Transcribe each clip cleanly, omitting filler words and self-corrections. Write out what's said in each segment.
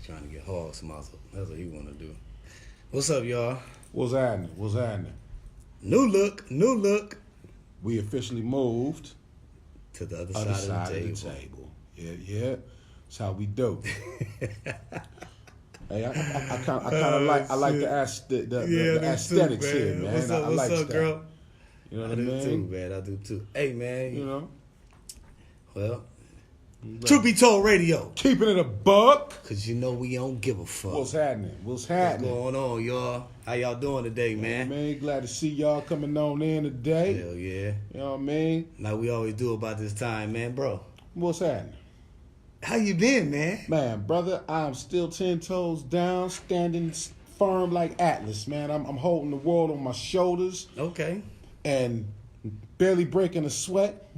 Trying to get hogs muscle. That's what he want to do. What's up, y'all? What's happening? New look. We officially moved To the other other side side of the of table. the table. Yeah. That's how we do. Hey, I kind of like the aesthetics too, here, man. What's up, I like that. girl? You know what I do mean? too, man. I do too. Hey, man. You know, Well, Truth Be Told Radio. keeping it a buck. Cause you know we don't give a fuck. What's happening? What's going on, y'all? How y'all doing today, man? Man, glad to see y'all coming on in today. Hell yeah. You know what I mean? Like we always do about this time, man, bro. What's happening? How you been, man? Man, brother, I'm still 10 toes down, standing firm like Atlas, man. I'm holding the world on my shoulders Okay. and barely breaking a sweat.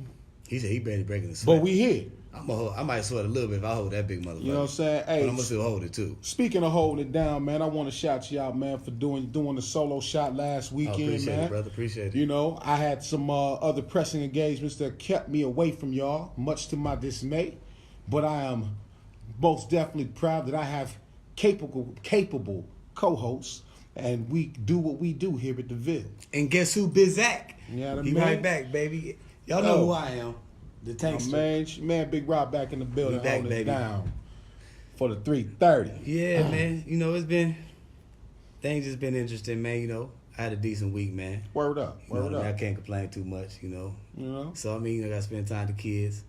He said he barely breaking the sweat. But we here. I might sweat a little bit if I hold that big motherfucker. You know what I'm saying? But Hey, I'm gonna still hold it too. speaking of holding it down, man, I want to shout you out, man, for doing the solo shot last weekend, Appreciate man. it, brother. Appreciate it. You know, I had some other pressing engagements that kept me away from y'all, much to my dismay. But I am most definitely proud that I have capable co-hosts, and we do what we do here at the Ville. And guess who, Bizak? Yeah, He right back, baby. Y'all know who I am. The tankster. Man, Big Rob back in the building, back, holding baby. it down for the 330. Yeah, man. You know, things just been interesting, man. You know, I had a decent week, man. Word up, You know word what I mean? I up. can't complain too much, you know. You know, So, I mean, I got to spend time with the kids.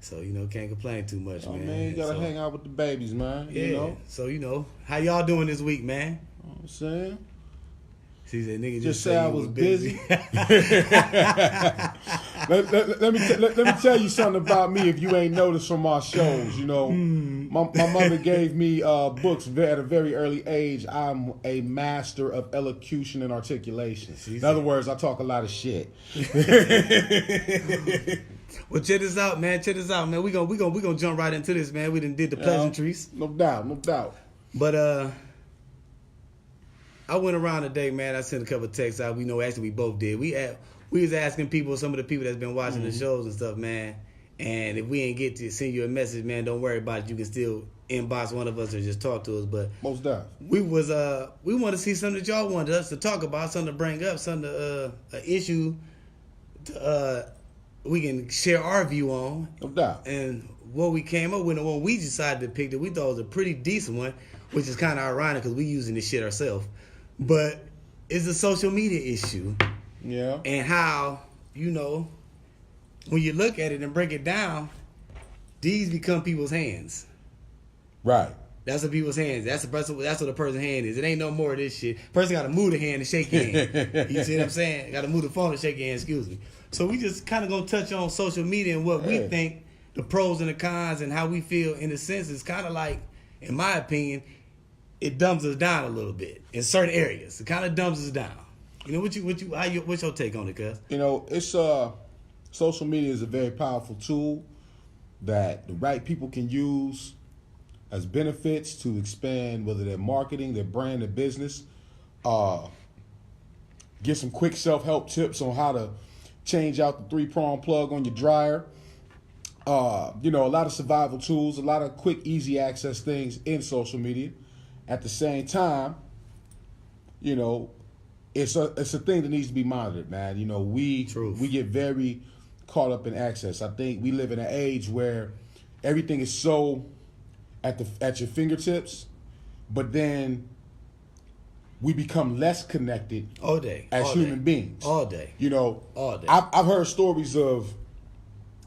So, you know, can't complain too much, oh, man. man, you gotta So, hang out with the babies, man. Yeah. You know, So, you know, how y'all doing this week, man? know what I'm saying. See, that nigga Just say say I you was busy. let me tell you something about me if you ain't noticed from our shows. You know, my mother gave me books at a very early age. I'm a master of elocution and articulation. In other words, I talk a lot of shit. Well, check this out, man. We gonna jump right into this, man. We done did the pleasantries. No doubt. But I went around today, man. I sent a couple of texts out. We both did. We was asking people, some of the people that's been watching the shows and stuff, man. And if we ain't get to send you a message, man, don't worry about it. You can still inbox one of us or just talk to us. But Most definitely. we want to see something that y'all wanted us to talk about, something to bring up, something an issue we can share our view on. No doubt. And what we came up with, and what we decided to pick, that we thought was a pretty decent one, which is kind of ironic because we using this shit ourselves. But it's a social media issue. Yeah. And how, you know, when you look at it and break it down, these become people's hands. Right. That's what people's hands. That's what a person's hand is. It ain't no more of this shit. Person got to move the hand and shake your hand. You see what I'm saying? Got to move the phone and shake your hand. Excuse me. So we just kind of gonna touch on social media and what we think, the pros and the cons, and how we feel. In a sense, it's kind of like, in my opinion, it dumbs us down a little bit in certain areas. It kind of dumbs us down. You know what's your take on it, cuz? You know, it's social media is a very powerful tool that the right people can use as benefits to expand whether their marketing, their brand, their business. Get some quick self-help tips on how to change out the 3-prong plug on your dryer. You know, a lot of survival tools, a lot of quick, easy access things in social media. At the same time, you know, it's a thing that needs to be monitored, man. You know, we get very caught up in access. I think we live in an age where everything is so at your fingertips, but then we become less connected all day as human beings. All day. You know, all day. I've heard stories of,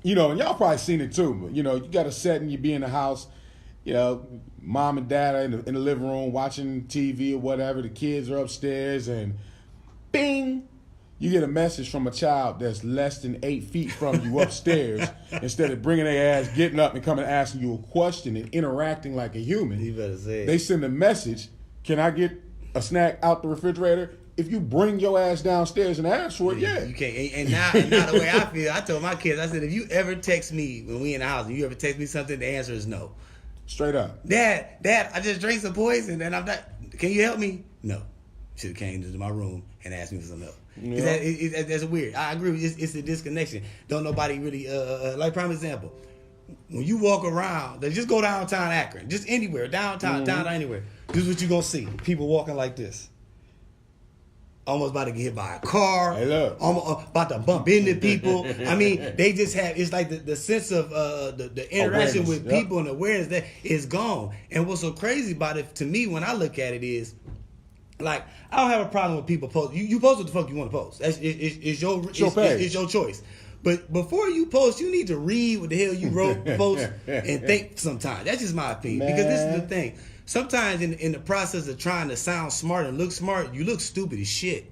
you know, and y'all probably seen it too, but you know, you got a setting, you be in the house, you know, mom and dad are in the living room watching TV or whatever, the kids are upstairs, and bing, you get a message from a child that's less than 8 feet from you upstairs. Instead of bringing their ass, getting up and coming and asking you a question and interacting like a human, You better say it. they send a message, can I get a snack out the refrigerator? If you bring your ass downstairs and ask for it, yeah. You can't. And now the way I feel, I told my kids, I said, if you ever text me when we in the house, and you ever text me something, the answer is no. Straight up. Dad, I just drank some poison and I'm not. Can you help me? No. Should have came into my room and asked me for some help. Yeah. That's weird. I agree with you. It's a disconnection. Don't nobody really, like prime example, when you walk around, just go downtown Akron, just anywhere, downtown anywhere. This is what you're gonna see: people walking like this. Almost about to get hit by a car. Hey, look. Almost about to bump into people. I mean, they just have, it's like the sense of the interaction Awareness, with people and awareness that is gone. And what's so crazy about it to me when I look at it is, like, I don't have a problem with people post. You post what the fuck you want to post. It's your page. It's your choice. But before you post, you need to read what the hell you wrote, post, and think sometimes. That's just my opinion. Because this is the thing. Sometimes in the process of trying to sound smart and look smart, you look stupid as shit.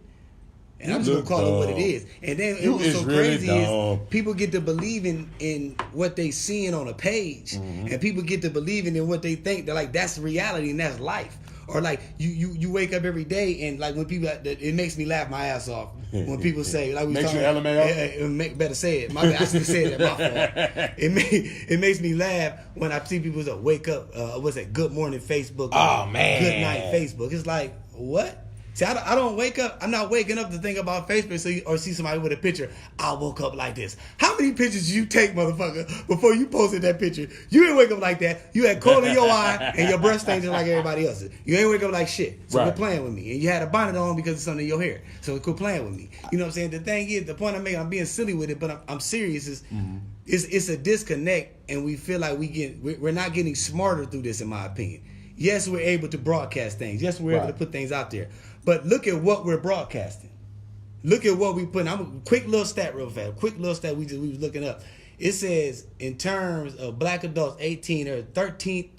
And I'm just going to call it what it is. And then what's so crazy is people get to believing in what they seeing on a page. And people get to believing in what they think. They're like, that's reality and that's life. Or like you wake up every day and like when people, it makes me laugh my ass off when people say, like we makes talking, you LMAO? Better say it. My bad. I should have said that. My fault. It makes me laugh when I see people say, wake up. What's that? Good morning Facebook. Oh man. Good night Facebook. It's like, what? See, I don't wake up. I'm not waking up to think about Facebook or see somebody with a picture. I woke up like this. How many pictures did you take, motherfucker, before you posted that picture? You didn't wake up like that. You had coal in your eye and your breath stained just like everybody else's. You ain't wake up like shit. So quit playing with me. And you had a bonnet on because it's under your hair. So quit playing with me. You know what I'm saying? The thing is, the point I'm making, I'm being silly with it, but I'm serious. Is it's a disconnect, and we feel like we're not getting smarter through this, in my opinion. Yes, we're able to broadcast things. Yes, we're able to put things out there. But look at what we're broadcasting. Look at what we put. I'm a quick little stat real fast. Quick little stat we was looking up. It says in terms of black adults 18 or 13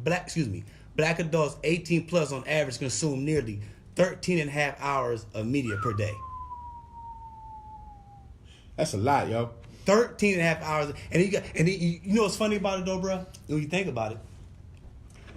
black adults 18 plus on average consume nearly 13 and a half hours of media per day. That's a lot, yo. 13 and a half hours. And you know what's funny about it though, bro? When you think about it,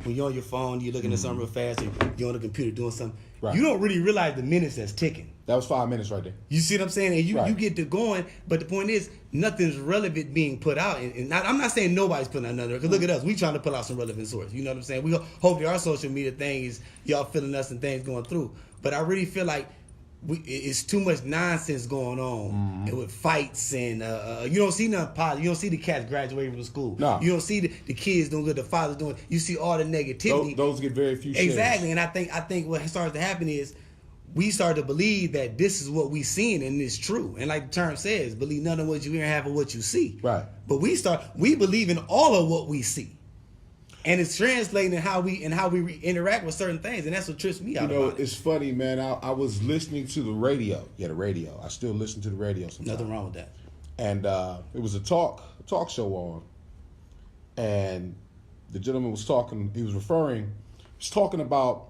when you're on your phone, you're looking at something real fast, or you're on the computer doing something, you don't really realize the minutes that's ticking. That was 5 minutes right there. You see what I'm saying? And you get to going, but the point is, nothing's relevant being put out. And I'm not saying nobody's putting out nothing, because look at us. We trying to put out some relevant source. You know what I'm saying? We hopefully our social media thing is y'all feeling us and things going through. But I really feel like it's too much nonsense going on, and with fights and you don't see nothing positive. You don't see the cats graduating from school. No. You don't see the kids doing good, the fathers doing. You see all the negativity. Those get very few shares. Exactly, and I think what starts to happen is we start to believe that this is what we seeing and it's true. And like the term says, believe none of what you hear, half of what you see. Right. But we believe in all of what we see. And it's translating in how we interact with certain things, and that's what trips me out. You know, about it. it's funny, man. I was listening to the radio. Yeah, the radio. I still listen to the radio sometimes. Nothing wrong with that. And it was a talk show on, and the gentleman was talking. He was talking about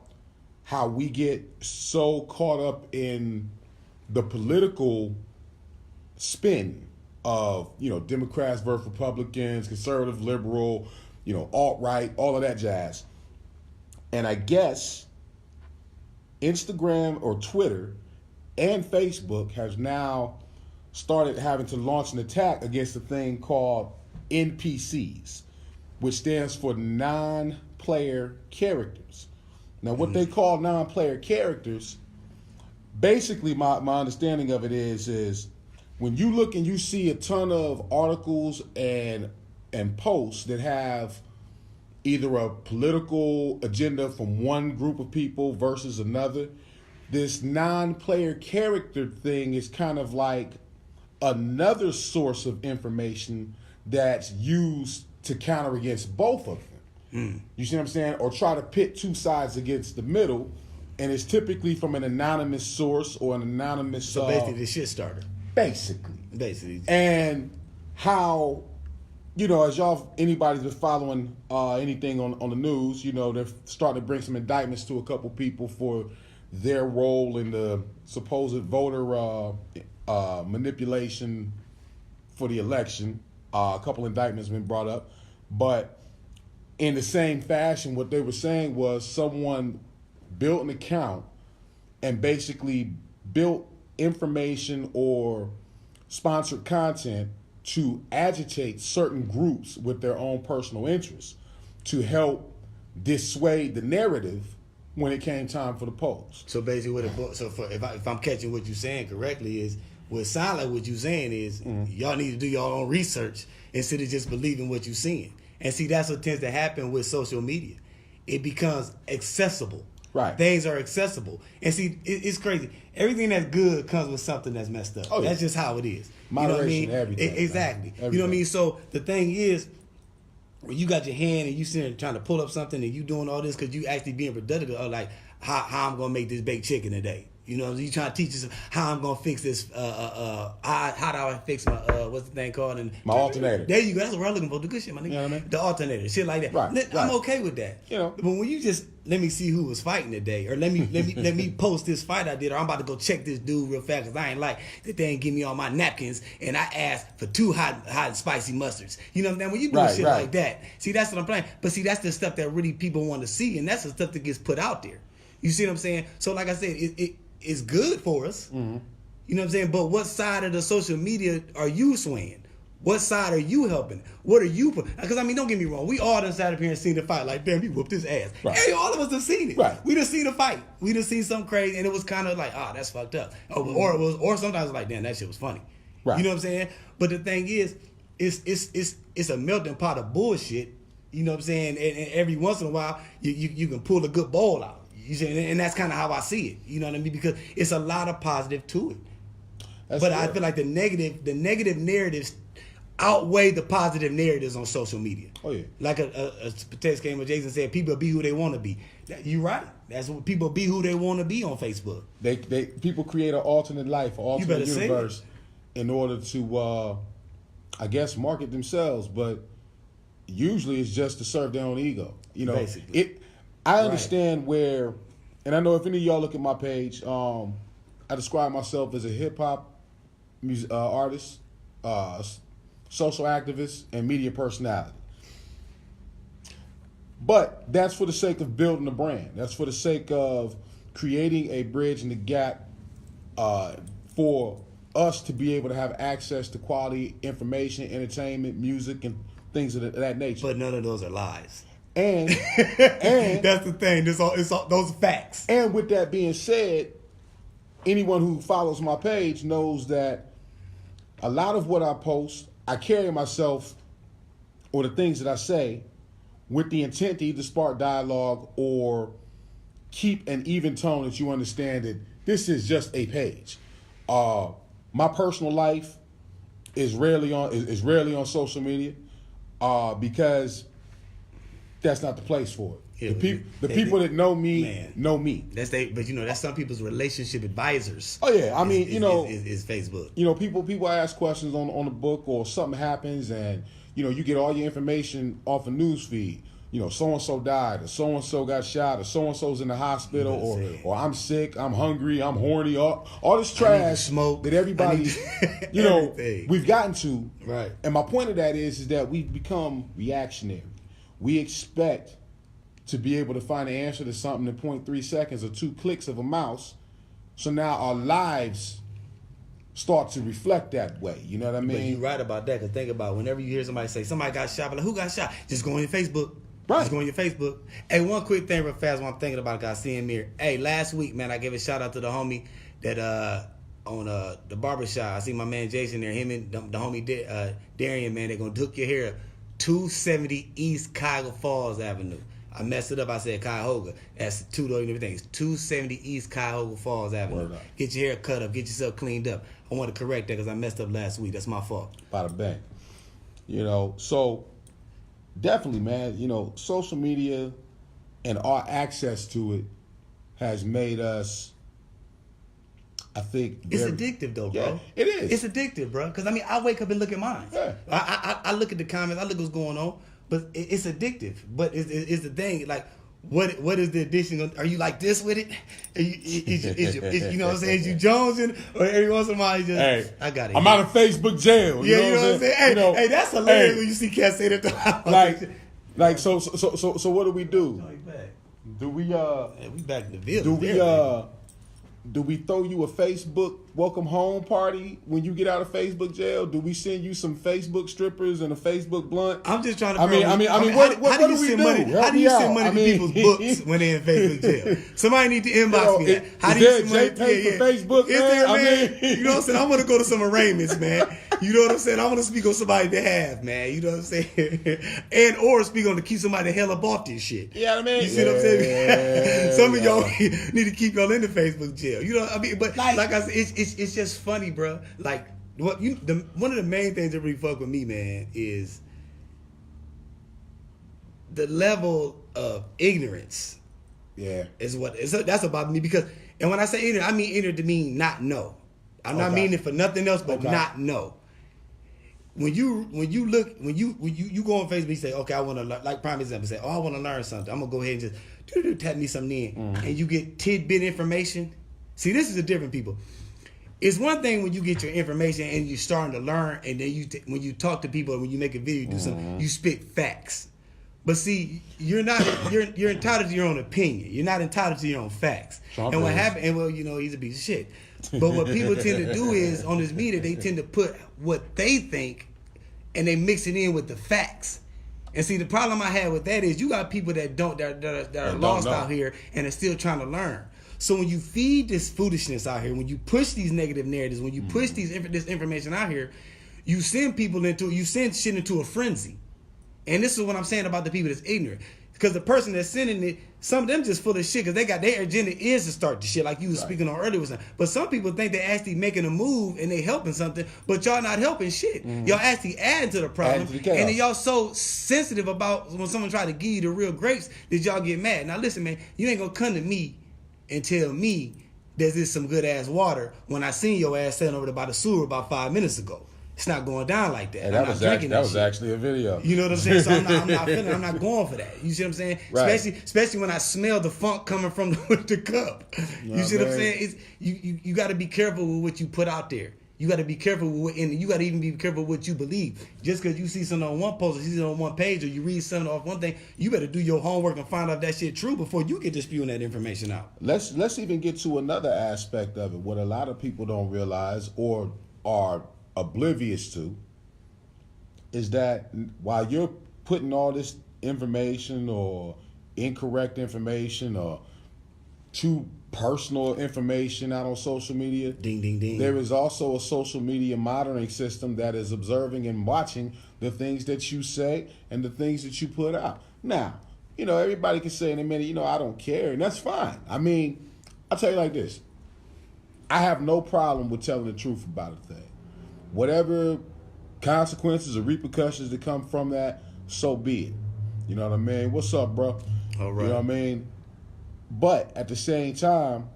how we get so caught up in the political spin of, you know, Democrats versus Republicans, conservative, liberal, you know, alt-right, all of that jazz. And I guess Instagram or Twitter and Facebook has now started having to launch an attack against a thing called NPCs, which stands for non-player characters. Now, what they call non-player characters, basically my understanding of it is when you look and you see a ton of articles and posts that have either a political agenda from one group of people versus another, this non-player character thing is kind of like another source of information that's used to counter against both of them. You see what I'm saying? Or try to pit two sides against the middle, and it's typically from an anonymous source or an anonymous... So basically the shit starter. Basically. And how... You know, as anybody's been following anything on the news, you know, they're starting to bring some indictments to a couple people for their role in the supposed voter manipulation for the election. A couple indictments have been brought up. But in the same fashion, what they were saying was someone built an account and basically built information or sponsored content to agitate certain groups with their own personal interests to help dissuade the narrative when it came time for the polls. So basically, if I'm catching what you're saying correctly, is What sound like what you saying is y'all need to do your own research instead of just believing what you're seeing. And see, that's what tends to happen with social media. It becomes accessible. Right. Things are accessible. And see, it's crazy. Everything that's good comes with something that's messed up. Oh, yeah. That's just how it is. Moderation, everything. Exactly. Everything. You know what I mean? So the thing is, when you got your hand and you sitting trying to pull up something and you doing all this because you actually being productive of like how I'm gonna make this baked chicken today. You know, you trying to teach us how I'm gonna fix this. How do I fix my what's the thing called? And my alternator. There you go. That's what I'm looking for. The good shit, my nigga. You know what I mean? The alternator, shit like that. Right. I'm okay with that. You know. But when you just let me see who was fighting today, or let me post this fight I did, or I'm about to go check this dude real fast because I ain't like that they ain't give me all my napkins and I asked for 2 hot and spicy mustards. You know what I'm saying? When you do shit like that, see that's what I'm playing. But see, that's the stuff that really people want to see, and that's the stuff that gets put out there. You see what I'm saying? So like I said, it's good for us. Mm-hmm. You know what I'm saying? But what side of the social media are you swaying? What side are you helping? What are you putting? Because, I mean, don't get me wrong. We all done sat up here and seen the fight. Like, damn, he whooped his ass. Right. Hey, all of us have seen it. Right. We done seen the fight. We done seen something crazy, and it was kind of like, that's fucked up. Or sometimes it's like, damn, that shit was funny. Right. You know what I'm saying? But the thing is, it's a melting pot of bullshit. You know what I'm saying? And every once in a while, you can pull a good ball out. You see, and that's kind of how I see it. You know what I mean? Because it's a lot of positive to it. But fair. I feel like the negative narratives outweigh the positive narratives on social media. Oh yeah. Like a text came where Jason said, "People be who they want to be." You're right. That's what people be who they want to be on Facebook. People create an alternate life, an alternate universe, in order to, I guess, market themselves. But usually it's just to serve their own ego. You know, basically. I understand where, and I know if any of y'all look at my page, I describe myself as a hip hop artist, social activist, and media personality. But that's for the sake of building a brand. That's for the sake of creating a bridge in the gap for us to be able to have access to quality information, entertainment, music, and things of that nature. But none of those are lies. And that's the thing. It's all those facts. And with that being said, anyone who follows my page knows that a lot of what I post, I carry myself or the things that I say with the intent to either spark dialogue or keep an even tone that you understand that this is just a page. My personal life is rarely on social media because that's not the place for it. Yeah, the people that know me know me. But that's some people's relationship advisors. Oh yeah, I mean is Facebook. You know, people ask questions on the book, or something happens, and you get all your information off a news feed. So and so died, or so and so got shot, or so and so's in the hospital, or I'm sick, I'm hungry, I'm horny, all this trash smoke that everybody, we've gotten to. Right. And my point of that is that we've become reactionary. We expect to be able to find an answer to something in 0.3 seconds or 2 clicks of a mouse. So now our lives start to reflect that way. You know what I mean? But you're right about that. Because think about it, whenever you hear somebody say somebody got shot, like, who got shot? Just go on your Facebook. Right. Just go on your Facebook. Hey, one quick thing real fast while I'm thinking about it, guys, seeing me here. Hey, last week, man, I gave a shout out to the homie that on the barbershop. I see my man Jason there. Him and the homie Darian, man, they're going to hook your hair up. 270 East Cuyahoga Falls Avenue. I messed it up. I said Cuyahoga. That's 2 different things. 270 East Cuyahoga Falls Avenue. Get your hair cut up. Get yourself cleaned up. I want to correct that because I messed up last week. That's my fault. Bada bang. So definitely, man, social media and our access to it has made us, I think, it's addictive though, bro. Yeah, it is. It's addictive, bro. Because I wake up and look at mine. Yeah. I look at the comments. I look at what's going on. But it's addictive. But it's the thing. Like, what is the addiction? Are you like this with it? You know what I'm saying? Is you jonesing, or every once in a while you just, I got it. I'm out of Facebook jail. You know what I'm saying? Hey, that's hilarious when you see cats say that. Like so what do we do? Do we we back in the village? Do we throw you a Facebook welcome home party when you get out of Facebook jail? Do we send you some Facebook strippers and a Facebook blunt? I'm just trying to. I mean, what do we do? How do you send money to people's books when they're in Facebook jail? Somebody need to inbox me that. How do you send money for Facebook? Is there, man? You know what I'm saying? I want to go to some arraignments, man. You know what I'm saying? I want to speak on somebody's behalf, man. You know what I'm saying? And or speak on to keep somebody the hell up off this shit. Yeah, I mean, you see what I'm saying? Some of y'all need to keep y'all in the Facebook jail. You know what I mean? But like I said, it's just funny, bro. Like one of the main things that really fuck with me, man, is the level of ignorance. Yeah, that's about me because, and when I say ignorant, I mean ignorant to mean not know. I'm not meaning it for nothing else but not know. When you go on Facebook, you say, okay, I want to learn. Like prime example, say, I want to learn something. I'm gonna go ahead and just tap me something in, and you get tidbit information. See, this is the different people. It's one thing when you get your information and you're starting to learn, and then when you talk to people, when you make a video, you do something, you spit facts. But see, you're entitled to your own opinion. You're not entitled to your own facts. And what happened? And well, he's a piece of shit. But what people tend to do is on this media, they tend to put what they think, and they mix it in with the facts. And see, the problem I have with that is you got people that are lost out here and are still trying to learn. So when you feed this foolishness out here, when you push these negative narratives, when you push this information out here, you send shit into a frenzy. And this is what I'm saying about the people that's ignorant. Because the person that's sending it, some of them just full of shit because they got their agenda is to start the shit like you was speaking on earlier. But some people think they're actually making a move and they helping something, but y'all not helping shit. Y'all actually adding to the problem. And then y'all so sensitive about when someone try to give you the real grapes that y'all get mad. Now listen, man, you ain't gonna come to me and tell me there's this some good ass water when I seen your ass standing over there by the sewer about 5 minutes ago. It's not going down like that. And that was actually a video. You know what I'm saying? So I'm not going for that. You see what I'm saying? Right. Especially when I smell the funk coming from the cup. You see what I'm saying? It's you got to be careful with what you put out there. You got to be careful with and you got to even be careful with what you believe. Just because you see something on one post or see something on one page or you read something off one thing, you better do your homework and find out if that shit true before you get to spewing that information out. Let's even get to another aspect of it. What a lot of people don't realize or are oblivious to is that while you're putting all this information or incorrect information or too personal information out on social media, ding ding ding, there is also a social media monitoring system that is observing and watching the things that you say and the things that you put out. Now, everybody can say in a minute, I don't care, and that's fine. I mean, I'll tell you like this. I have no problem with telling the truth about a thing. Whatever consequences or repercussions that come from that, so be it. You know what I mean? What's up, bro? All right. You know what I mean? But at the same time,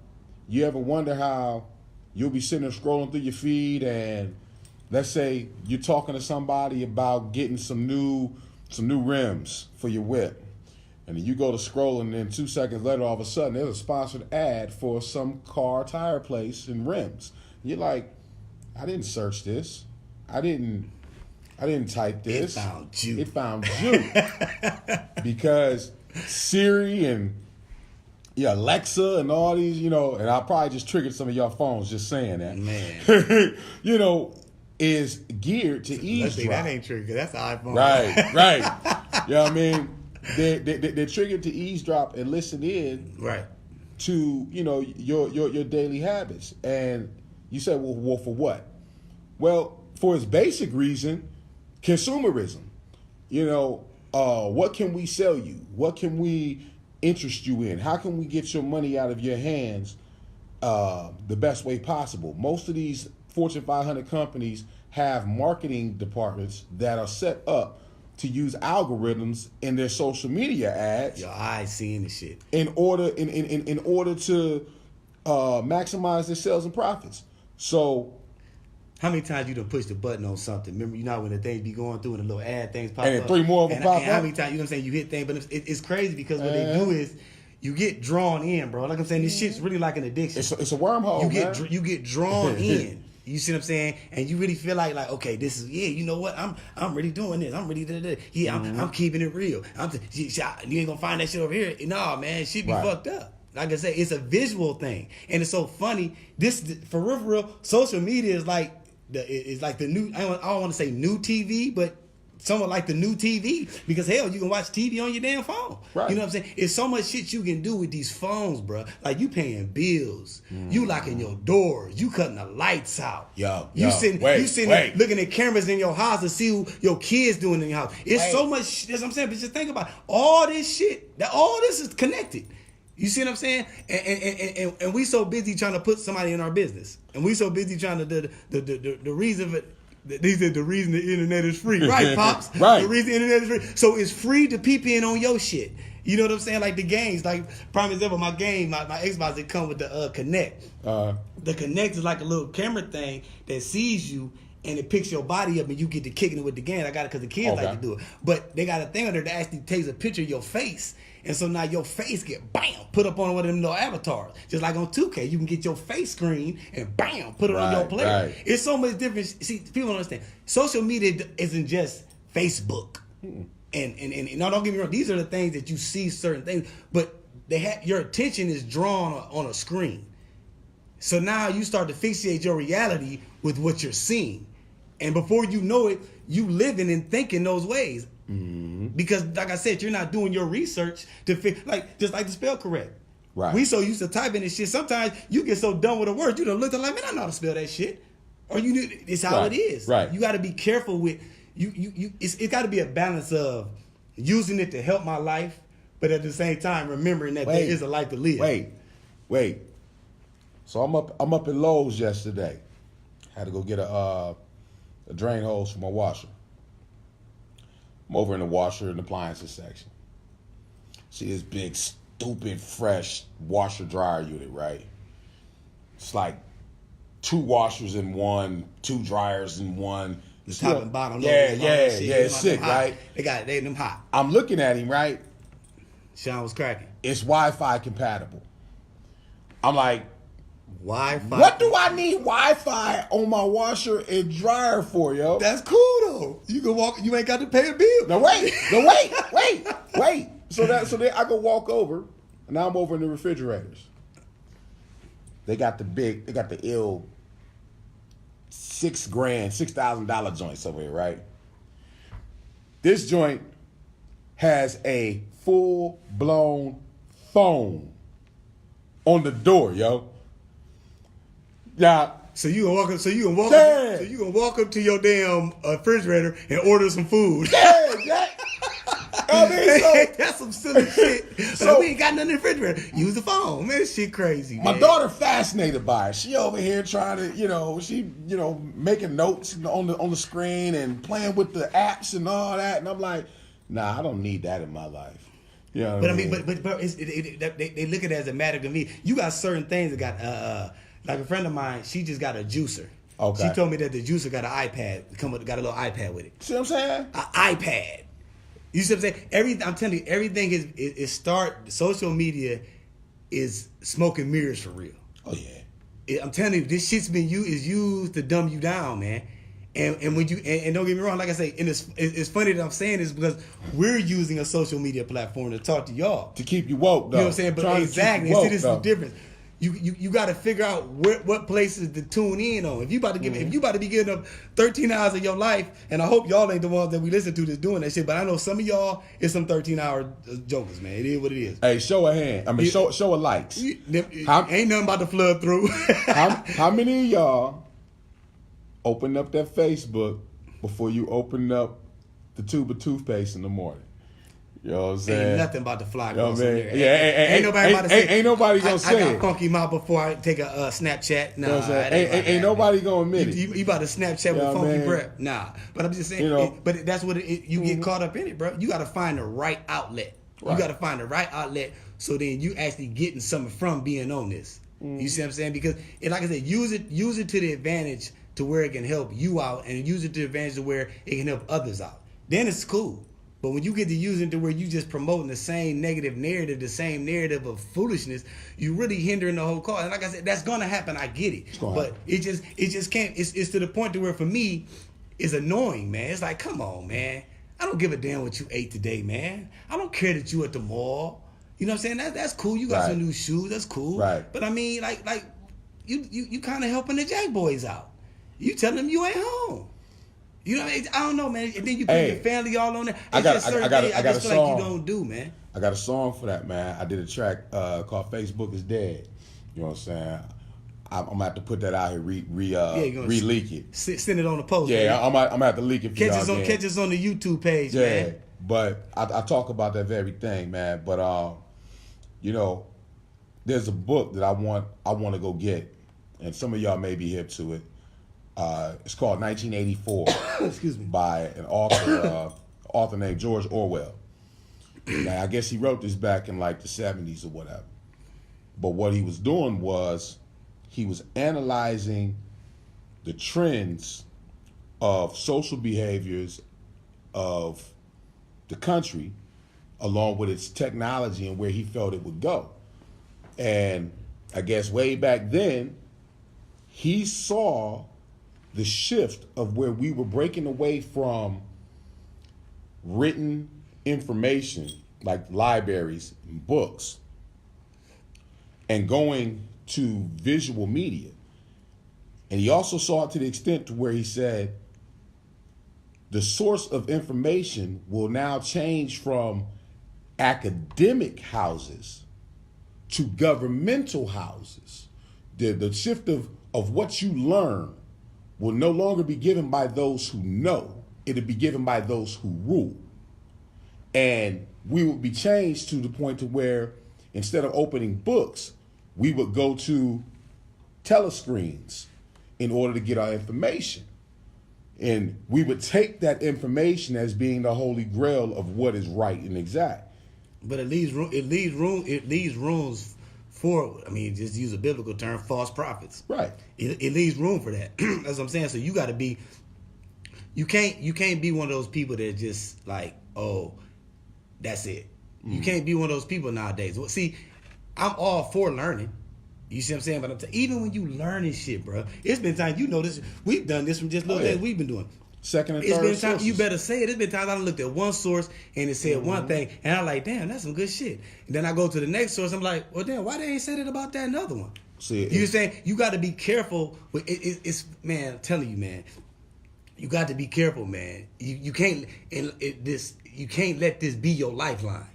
you ever wonder how you'll be sitting there scrolling through your feed and let's say you're talking to somebody about getting some new rims for your whip. And then you go to scroll and then 2 seconds later, all of a sudden, there's a sponsored ad for some car tire place and rims. You're like, I didn't search this. I didn't type this. It found you. Because Siri and Alexa and all these, and I probably just triggered some of y'all phones just saying that. Man. Is geared to eavesdrop. That ain't triggered. That's an iPhone. Right. You know what I mean? They're triggered to eavesdrop and listen in. Right. To, your daily habits. And you say, well, for what? Well, for its basic reason, consumerism. What can we sell you? What can we interest you in? How can we get your money out of your hands the best way possible? Most of these Fortune 500 companies have marketing departments that are set up to use algorithms in their social media ads. Your eyes seeing the shit. In order to maximize their sales and profits. So, how many times you done push the button on something? Remember, when the things be going through and the little ad things pop up? And 3 more of them pop up? How many times, you hit things, but it's crazy because what they do is you get drawn in, bro. Like I'm saying, this shit's really like an addiction. It's a wormhole, You get drawn in. You see what I'm saying? And you really feel like okay, this is, you know what? I'm really doing this. I'm really, I'm keeping it real. You ain't gonna find that shit over here. Nah, man, shit be fucked up. like I said, it's a visual thing, and it's so funny. This for real, social media is like the new. I don't want to say new TV, but somewhat like the new TV, because hell, you can watch TV on your damn phone. Right. You know what I'm saying? It's so much shit you can do with these phones, bro. Like you paying bills, you locking your doors, you cutting the lights out. You sitting looking at cameras in your house to see who your kids doing in your house. It's so much. That's what I'm saying. But just think about it. All this shit. All this is connected. You see what I'm saying? And we so busy trying to put somebody in our business, and we so busy trying to the reason for. These are the reason the internet is free, right, Pops? Right. The reason the internet is free, so it's free to peep in on your shit. You know what I'm saying? Like the games, like prime example, my game, my Xbox, it come with the Kinect. The Kinect is like a little camera thing that sees you and it picks your body up and you get to kicking it with the game. I got it because the kids like to do it, but they got a thing on there that actually takes a picture of your face. And so now your face get bam put up on one of them little avatars, just like on 2K. You can get your face screen and bam put it on your player. Right. It's so much different. See, people don't understand. Social media isn't just Facebook. And no, don't get me wrong. These are the things that you see certain things, but your attention is drawn on a screen. So now you start to fixate your reality with what you're seeing, and before you know it, you living and thinking those ways. Because, like I said, you're not doing your research to just like the spell correct. Right. We so used to typing this shit. Sometimes you get so done with a word, you done looked at like, man, I know how to spell that shit. Or it's how it is. Right. You got to be careful with it's got to be a balance of using it to help my life, but at the same time remembering that there is a life to live. Wait. So I'm up in Lowe's yesterday. Had to go get a drain hose for my washer. I'm over in the washer and appliances section. See this big, stupid, fresh washer dryer unit, right? It's like 2 washers in one, 2 dryers in one. The top and bottom. Yeah, it's sick, right? They them hot. I'm looking at him, right? Sean was cracking. It's Wi-Fi compatible. I'm like, Wi-Fi. What do I need Wi-Fi on my washer and dryer for, yo? That's cool though. You can walk. You ain't got to pay a bill. No, wait. So then I go walk over, and now I'm over in the refrigerators. They got the ill $6,000 joints over here, right? This joint has a full-blown phone on the door, yo. Yeah. So you can walk up to your damn refrigerator and order some food. Yeah. I mean, that's some silly shit. So we ain't got nothing in the refrigerator. Use the phone, man. This shit crazy. My daughter fascinated by it. She over here trying to, making notes on the screen and playing with the apps and all that. And I'm like, nah, I don't need that in my life. Yeah. But I mean, but they look at it as a matter of me. You got certain things that got like a friend of mine. She just got a juicer. Okay. She told me that the juicer got an iPad. Got a little iPad with it. See what I'm saying? An iPad. You see what I'm saying? I'm telling you, everything is social media is smoke and mirrors for real. Oh yeah. I'm telling you, this shit's been used to dumb you down, man. And when and don't get me wrong, like I say, and it's funny that I'm saying this because we're using a social media platform to talk to y'all. To keep you woke, though. You know what I'm saying? But exactly. See, this is the difference. You got to figure out what places to tune in on. If you about to be giving up 13 hours of your life, and I hope y'all ain't the ones that we listen to that's doing that shit, but I know some of y'all is some 13-hour jokers, man. It is what it is. Hey, show a hand. I mean, show a likes. Ain't nothing about to flood through. how many of y'all open up that Facebook before you open up the tube of toothpaste in the morning? You know what I'm saying? Ain't nothing about to fly across there. Yeah, ain't nobody about to say. Ain't nobody gonna say I got funky mouth before I take a Snapchat. Nah, ain't nobody gonna admit it. You about to Snapchat with funky breath? Nah, but I'm just saying. But that's what you get caught up in it, bro. You got to find the right outlet. Right. You got to find the right outlet so then you actually getting something from being on this. You see what I'm saying? Because like I said, use it to the advantage to where it can help you out, and use it to the advantage to where it can help others out. Then it's cool. But when you get to using to where you just promoting the same negative narrative, the same narrative of foolishness, you really hindering the whole cause. And like I said, that's gonna happen. I get it, but it just can't. It's to the point to where for me, it's annoying, man. It's like, come on, man. I don't give a damn what you ate today, man. I don't care that you at the mall. You know what I'm saying? That's cool. You got Right. some new shoes. That's cool. Right. But I mean, like you kind of helping the Jack boys out. You telling them you ain't home. You know what I mean? I don't know, man. And then you put Hey, your family all on there. I got certain a things I just feel like song. you don't do, man. I got a song for that, man. I did a track called "Facebook Is Dead." You know what I'm saying? I'm gonna have to put that out here, re-leak it. Send it on the post. Yeah, man. I'm gonna have to leak it for Catch y'all us on again. catch us on the YouTube page, Yeah, man. but I talk about that very thing, man. But you know, there's a book that I want to go get, and some of y'all may be hip to it. It's called 1984. Excuse me. By an author named George Orwell. Now, I guess he wrote this back in like the 70s or whatever. But what he was doing was he was analyzing the trends of social behaviors of the country along with its technology and where he felt it would go. And I guess way back then, he saw the shift of where we were breaking away from written information like libraries and books and going to visual media. And he also saw it to the extent to where he said the source of information will now change from academic houses to governmental houses. The shift of what you learn will no longer be given by those who know. It'll be given by those who rule. And we would be changed to the point to where instead of opening books, we would go to telescreens in order to get our information. And we would take that information as being the holy grail of what is right and exact. But it leaves rooms for, I mean, just use a biblical term, false prophets. Right. It leaves room for that. That's what I'm saying. So you got to be, you can't be one of those people that just like, oh, that's it. You can't be one of those people nowadays. Well, see, I'm all for learning. You see what I'm saying? But even when you learning shit, bro, it's been times, you know this, we've done this from just little days we've been doing. Second and It's third been times, sources. you better say it. It's been times I looked at one source and it said one thing, and I'm like, damn, that's some good shit. And then I go to the next source, I'm like, well, damn, why they ain't said it about that another one? See, You saying you got to be careful with it's man, I'm telling you, man, you got to be careful, man. You can't you can't let this be your lifeline.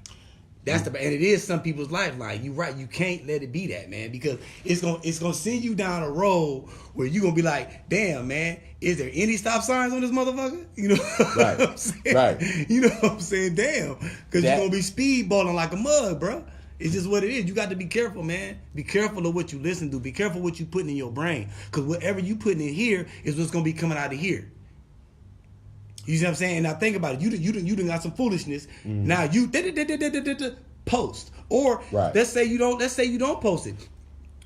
That's and it is some people's lifeline. You right, you can't let it be that, man, because it's gonna send you down a road where you gonna be like, damn, man, is there any stop signs on this motherfucker? You know Right. what I'm saying? Right. You know what I'm saying? Damn, because you're gonna be speedballing like a mug, bro. It's just what it is. You got to be careful, man. Be careful of what you listen to. Be careful what you putting in your brain, because whatever you putting in here is what's gonna be coming out of here. You see what I'm saying? Now think about it. You done got some foolishness. Now you post, or Right. let's say you don't post it.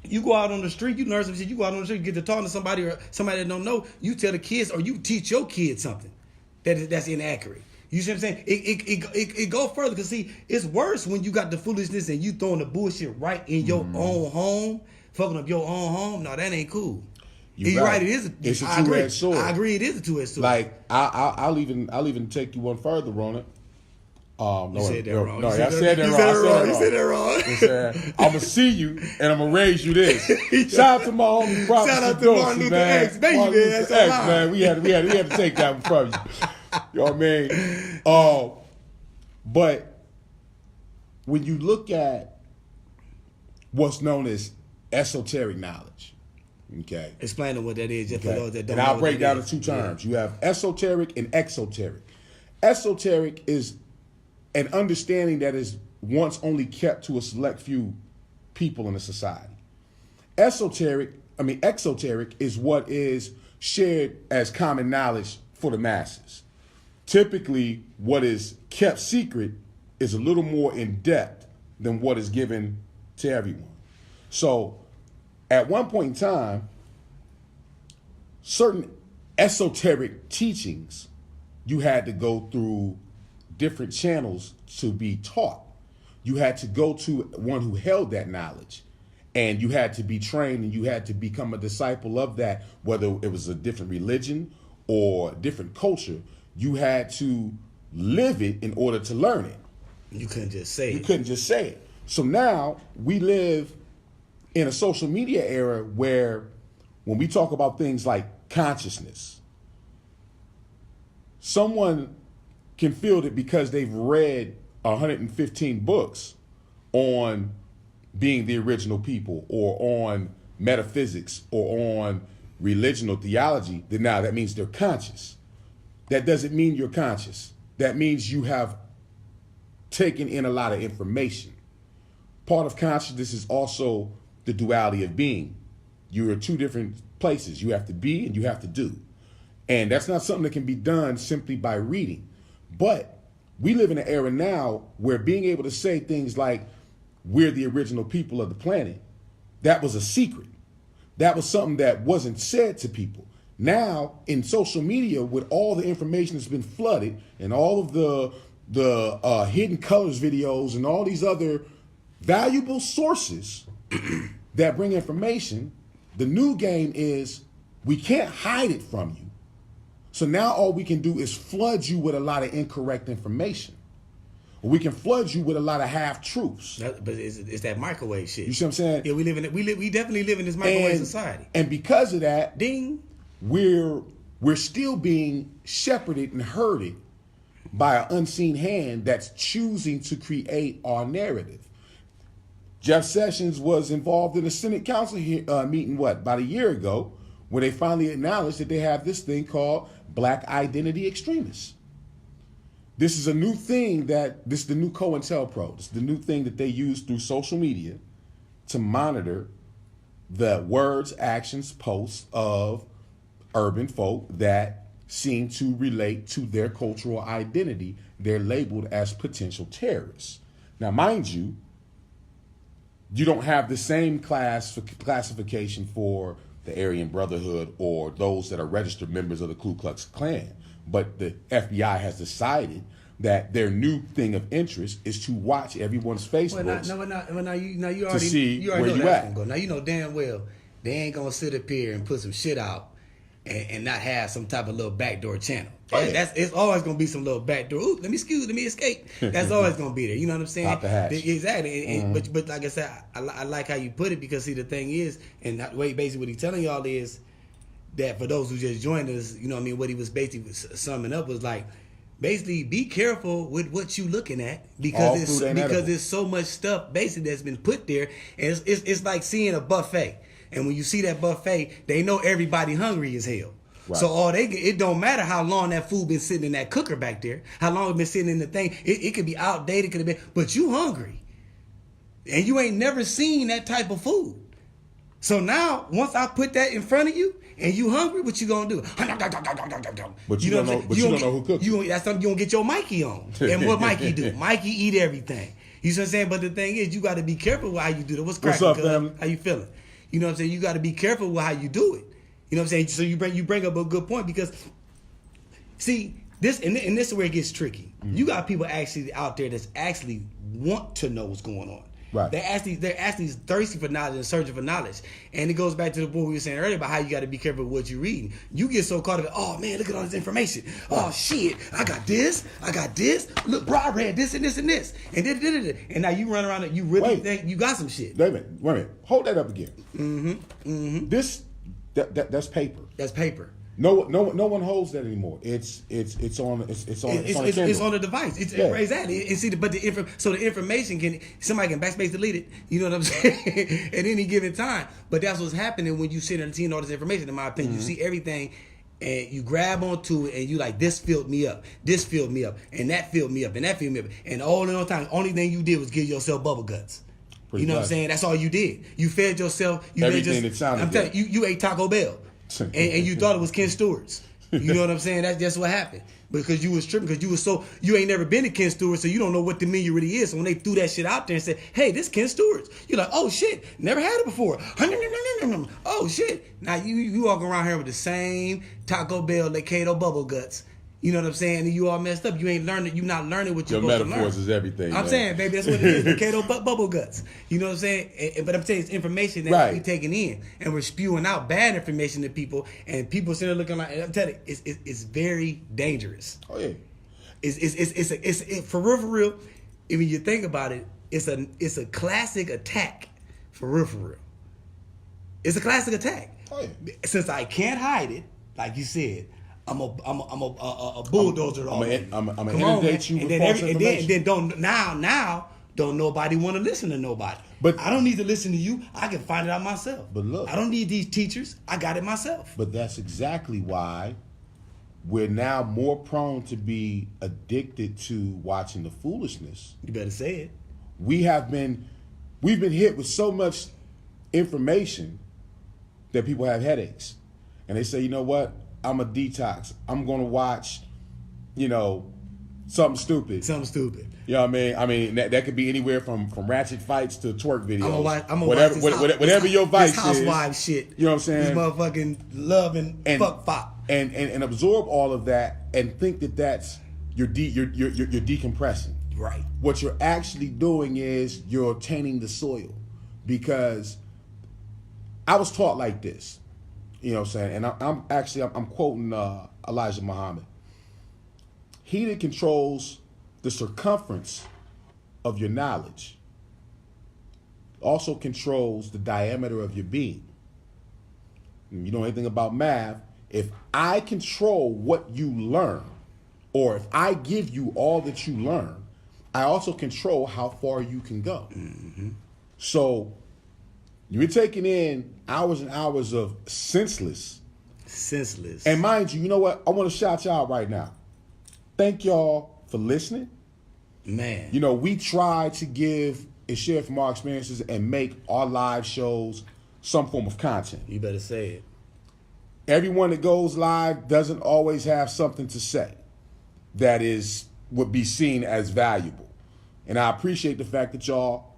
You go out on the street, you learn some shit. You go out on the street, you get to talking to somebody or somebody that don't know. You tell the kids, or you teach your kids something that's inaccurate. You see what I'm saying? It go further, because see, it's worse when you got the foolishness and you throwing the bullshit right in your own home, fucking up your own home. No, that ain't cool. You're right. It is. It's a I agree. two-edged sword. I agree. It is a two-edged sword. Like I'll even take you one further on it. You said that wrong. No, You I said said that you wrong. said I it said wrong. that You said that wrong. He said, I'm gonna see you and I'm gonna raise you this. Shout out to my homie Prophet Shout out to Sadosi, Martin Luther man. X, baby, Martin man. Luther That's X, alive. man. We had to take that one from you. You know what I mean? But when you look at what's known as esoteric knowledge, okay. Explain to what that is, just for those that don't And know. I'll break down the two Yeah. terms. You have esoteric and exoteric. Esoteric is an understanding that is once only kept to a select few people in a society. Exoteric is what is shared as common knowledge for the masses. Typically, what is kept secret is a little more in depth than what is given to everyone. So, at one point in time, certain esoteric teachings, you had to go through different channels to be taught. You had to go to one who held that knowledge, and you had to be trained, and you had to become a disciple of that, whether it was a different religion or different culture. You had to live it in order to learn it. You couldn't just say You it. couldn't just say it. So now we live in a social media era where when we talk about things like consciousness, someone can feel that because they've read 115 books on being the original people or on metaphysics or on religion or theology, then now that means they're conscious. That doesn't mean you're conscious. That means you have taken in a lot of information. Part of consciousness is also the duality of being. You are two different places. You have to be and you have to do. And that's not something that can be done simply by reading. But we live in an era now where being able to say things like, we're the original people of the planet, that was a secret. That was something that wasn't said to people. Now, in social media, with all the information that's been flooded and all of the hidden colors videos and all these other valuable sources that bring information, the new game is we can't hide it from you. So now all we can do is flood you with a lot of incorrect information. We can flood you with a lot of half-truths. But it's that microwave shit. You see what I'm saying? Yeah, we definitely live in this microwave society. And because of that, ding, we're still being shepherded and herded by an unseen hand that's choosing to create our narrative. Jeff Sessions was involved in a Senate council meeting, about a year ago, where they finally acknowledged that they have this thing called black identity extremists. This is a new thing this is the new COINTELPRO. This is the new thing that they use through social media to monitor the words, actions, posts of urban folk that seem to relate to their cultural identity. They're labeled as potential terrorists. Now, mind you, you don't have the same classification for the Aryan Brotherhood or those that are registered members of the Ku Klux Klan. But the FBI has decided that their new thing of interest is to watch everyone's Facebooks to see where you at. Now you know damn well they ain't gonna sit up here and put some shit out and not have some type of little backdoor channel. It's always gonna be some little backdoor. Ooh, let me escape. That's always gonna be there. You know what I'm saying? Out the hatch. Exactly. But like I said, I like how you put it, because see, the thing is, and basically what he's telling y'all is that for those who just joined us, you know what I mean, what he was basically summing up was like, basically be careful with what you looking at, because there's so much stuff basically that's been put there, and it's like seeing a buffet. And when you see that buffet, they know everybody hungry as hell. Right. So it don't matter how long that food been sitting in that cooker back there, how long it been sitting in the thing. It could be outdated, could have been, but you hungry, and you ain't never seen that type of food. So now, once I put that in front of you, and you hungry, what you gonna do? But you don't know who cooked it. That's something you gonna get your Mikey on. And what Mikey do? Mikey eat everything. You see what I'm saying? But the thing is, you got to be careful with how you do it. What's cracking? What's up, family? How you feeling? You know what I'm saying? You got to be careful with how you do it. You know what I'm saying? So you bring up a good point, because see this and this is where it gets tricky. Mm-hmm. You got people actually out there that's actually want to know what's going on. Right. They're actually thirsty for knowledge and searching for knowledge. And it goes back to the point we were saying earlier about how you got to be careful with what you're reading. You get so caught up in, oh man, look at all this information. Oh shit, I got this. Look, bro, I read this and this and this. And now you run around and you really think you got some shit. Wait a minute. Hold that up again. Mm-hmm. That's paper. That's paper. No one holds that anymore. It's on the device. Exactly. And see, but the information somebody can backspace delete it. You know what I'm saying? At any given time. But that's what's happening when you sit and see all this information. In my opinion, you see everything, and you grab onto it, and you like, this filled me up, and that filled me up, and that filled me up, and all in all time, only thing you did was give yourself bubble guts. You know what I'm saying? That's all you did. You fed yourself. Everything that sounded good. I'm telling you, you ate Taco Bell. and you thought it was Ken Stewart's. You know what I'm saying? That's just what happened. Because you was tripping, because you ain't never been to Ken Stewart's, so you don't know what the menu really is. So when they threw that shit out there and said, hey, this Ken Stewart's, you're like, oh shit, never had it before. Oh shit. Now you walking around here with the same Taco Bell Kato bubble guts. You know what I'm saying? And you all messed up. You ain't learning. You're not learning what you're supposed to learn. Your metaphors is everything. I'm saying, baby, that's what it is. The Kato bubble guts. You know what I'm saying? But I'm saying it's information that we're taking in, and we're spewing out bad information to people, and people sitting there looking like. And I'm telling you, it's very dangerous. Oh yeah. It's for real. If you think about it, it's a classic attack for real. It's a classic attack. Oh, yeah. Since I can't hide it, like you said, I'm a bulldozer. I'm gonna inundate you with false information. And then don't nobody want to listen to nobody. But I don't need to listen to you. I can find it out myself. But look, I don't need these teachers. I got it myself. But that's exactly why we're now more prone to be addicted to watching the foolishness. You better say it. We've been hit with so much information that people have headaches. And they say, you know what? I'm a detox. I'm going to watch, something stupid. Something stupid. You know what I mean? I mean, that could be anywhere from ratchet fights to twerk videos. I'm gonna whatever your vice this housewife shit. You know what I'm saying? This motherfucking love and fuck fop. And absorb all of that and think that that's you're decompressing. Right. What you're actually doing is you're tainting the soil, because I was taught like this. You know what I'm saying? And I'm quoting Elijah Muhammad. He that controls the circumference of your knowledge also controls the diameter of your being. And you know anything about math? If I control what you learn, or if I give you all that you learn, I also control how far you can go. Mm-hmm. So you're taking in hours and hours of senseless. And mind you, you know what? I want to shout y'all out right now. Thank y'all for listening. Man. We try to give and share from our experiences and make our live shows some form of content. You better say it. Everyone that goes live doesn't always have something to say that would be seen as valuable. And I appreciate the fact that y'all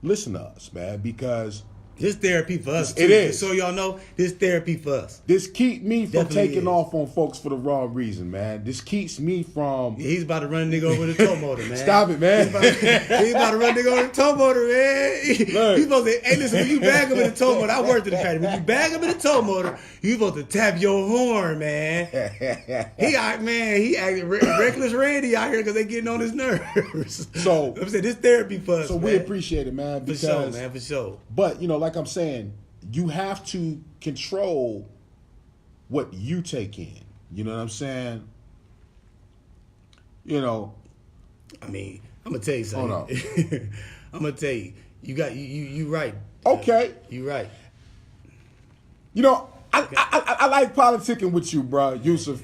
listen to us, man, because this therapy for us. It is. So y'all know, this therapy for us. This keep me from Definitely taking is. off on folks for the wrong reason, man. This keeps me from... Yeah, he's about to run a nigga over the tow motor, man. Stop it, man. He's about to run a nigga over the tow motor, man. He's supposed to... Hey, listen, when you bag him in the tow motor, I worked at the factory. When you bag him in the tow motor, you supposed to tap your horn, man. He acting reckless Randy out here because they getting on his nerves. So... I'm saying, this therapy for us, So man. we appreciate it, man. For sure, man, for sure. But, like I'm saying... You have to control what you take in. You know what I'm saying? I mean, I'm gonna tell you something. Hold on. I'm gonna tell you. You right. Okay. You right. I like politicking with you, bro, Yusuf,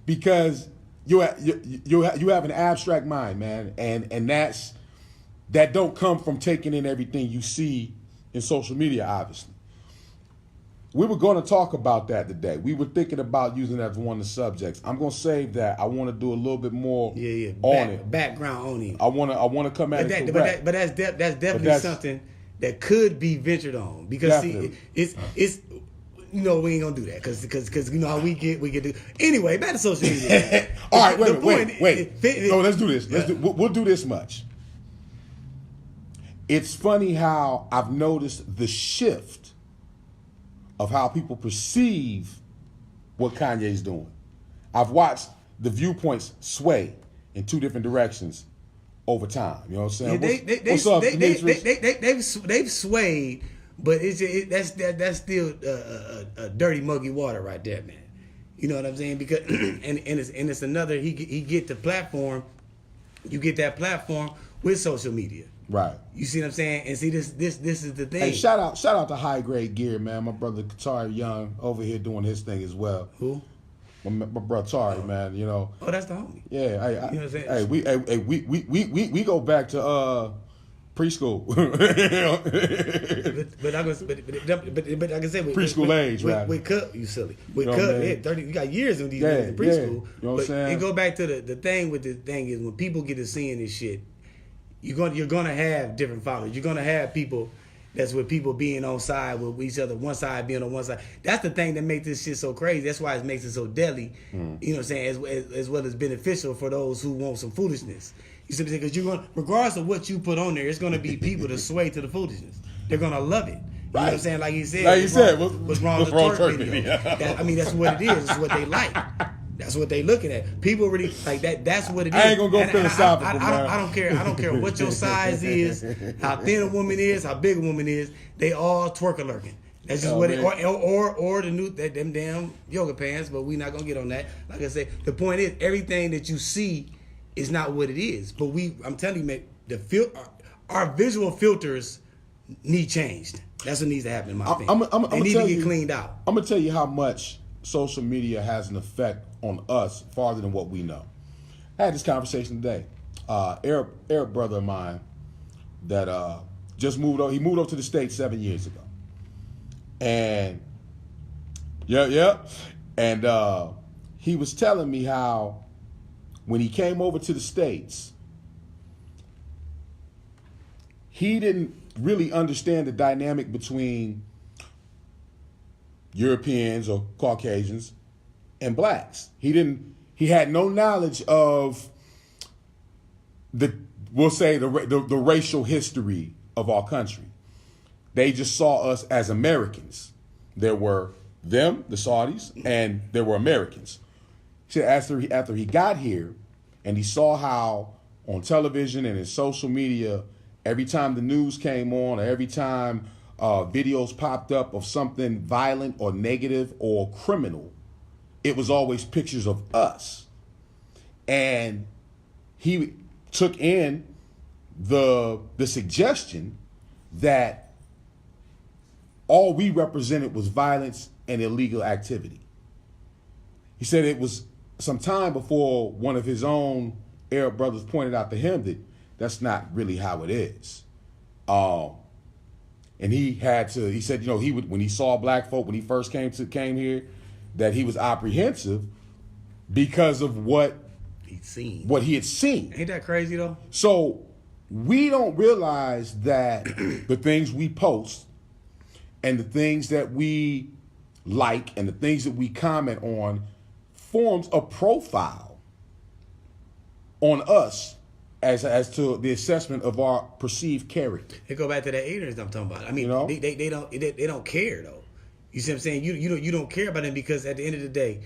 because you have an abstract mind, man, and that don't come from taking in everything you see in social media, obviously. We were going to talk about that today. We were thinking about using that as one of the subjects. I'm going to save that. I want to do a little bit more on it. Background on it. I want to come at it correct. But that's definitely something that could be ventured on, because see, it's we ain't gonna do that because how we get to, anyway. Back to social media. All right, wait. No, let's do this. We'll do this much. It's funny how I've noticed the shift of how people perceive what Kanye's doing. I've watched the viewpoints sway in two different directions over time. You know what I'm saying? Yeah, what's up, Demetrius? They've swayed, but that's still a dirty, muggy water right there, man. You know what I'm saying? Because and it's another. He get the platform. You get that platform with social media. Right. You see what I'm saying? And see, this is the thing. Hey, shout out to High Grade Gear, man. My brother Tari Young over here doing his thing as well. Who? My brother Tari, man. Oh, that's the homie. Yeah. You know what I'm saying? We go back to preschool. but I can say preschool age, right? With Cub, you silly. With Cub, 30. You got years of these in preschool. Yeah. You know what I'm saying? It go back to the thing with the thing is when people get to seeing this shit. You're gonna have different followers. You're gonna have people that's with people being on side with each other, one side being on one side. That's the thing that makes this shit so crazy. That's why it makes it so deadly. You know what I'm saying? As well as beneficial for those who want some foolishness. You see what I'm saying? Because regardless of what you put on there, it's gonna be people to sway to the foolishness. They're gonna love it. You know what I'm saying? Like he said, what's wrong with the twerk video. Yeah. That's what it is. It's what they like. That's what they looking at. People really like that. That's what it is. I ain't gonna go philosophical, man. I don't care. I don't care what your size is, how thin a woman is, how big a woman is. They all twerking lurking. That's just what it. Or the new them damn yoga pants. But we not gonna get on that. Like I said, the point is everything that you see is not what it is. But I'm telling you, man, our visual filters need changed. That's what needs to happen in my opinion. They need to get cleaned out. I'm gonna tell you how much social media has an effect on us farther than what we know. I had this conversation today. Arab brother of mine that just moved over. He moved over to the States 7 years ago. And and he was telling me how when he came over to the States, he didn't really understand the dynamic between Europeans or Caucasians and blacks. He had no knowledge of the racial history of our country. They just saw us as Americans. There were them, the Saudis, and there were Americans. So after he got here and he saw how on television and in social media, every time the news came on, or every time videos popped up of something violent or negative or criminal, it was always pictures of us. And he took in the suggestion that all we represented was violence and illegal activity. He said it was some time before one of his own Arab brothers pointed out to him that that's not really how it is. And he said, when he saw black folk, when he first came here, that he was apprehensive because of what he had seen. Ain't that crazy though? So we don't realize that the things we post and the things that we like and the things that we comment on forms a profile on us as to the assessment of our perceived character. It go back to that ignorance I'm talking about. I mean, they don't care though. You see what I'm saying? You don't care about them because at the end of the day,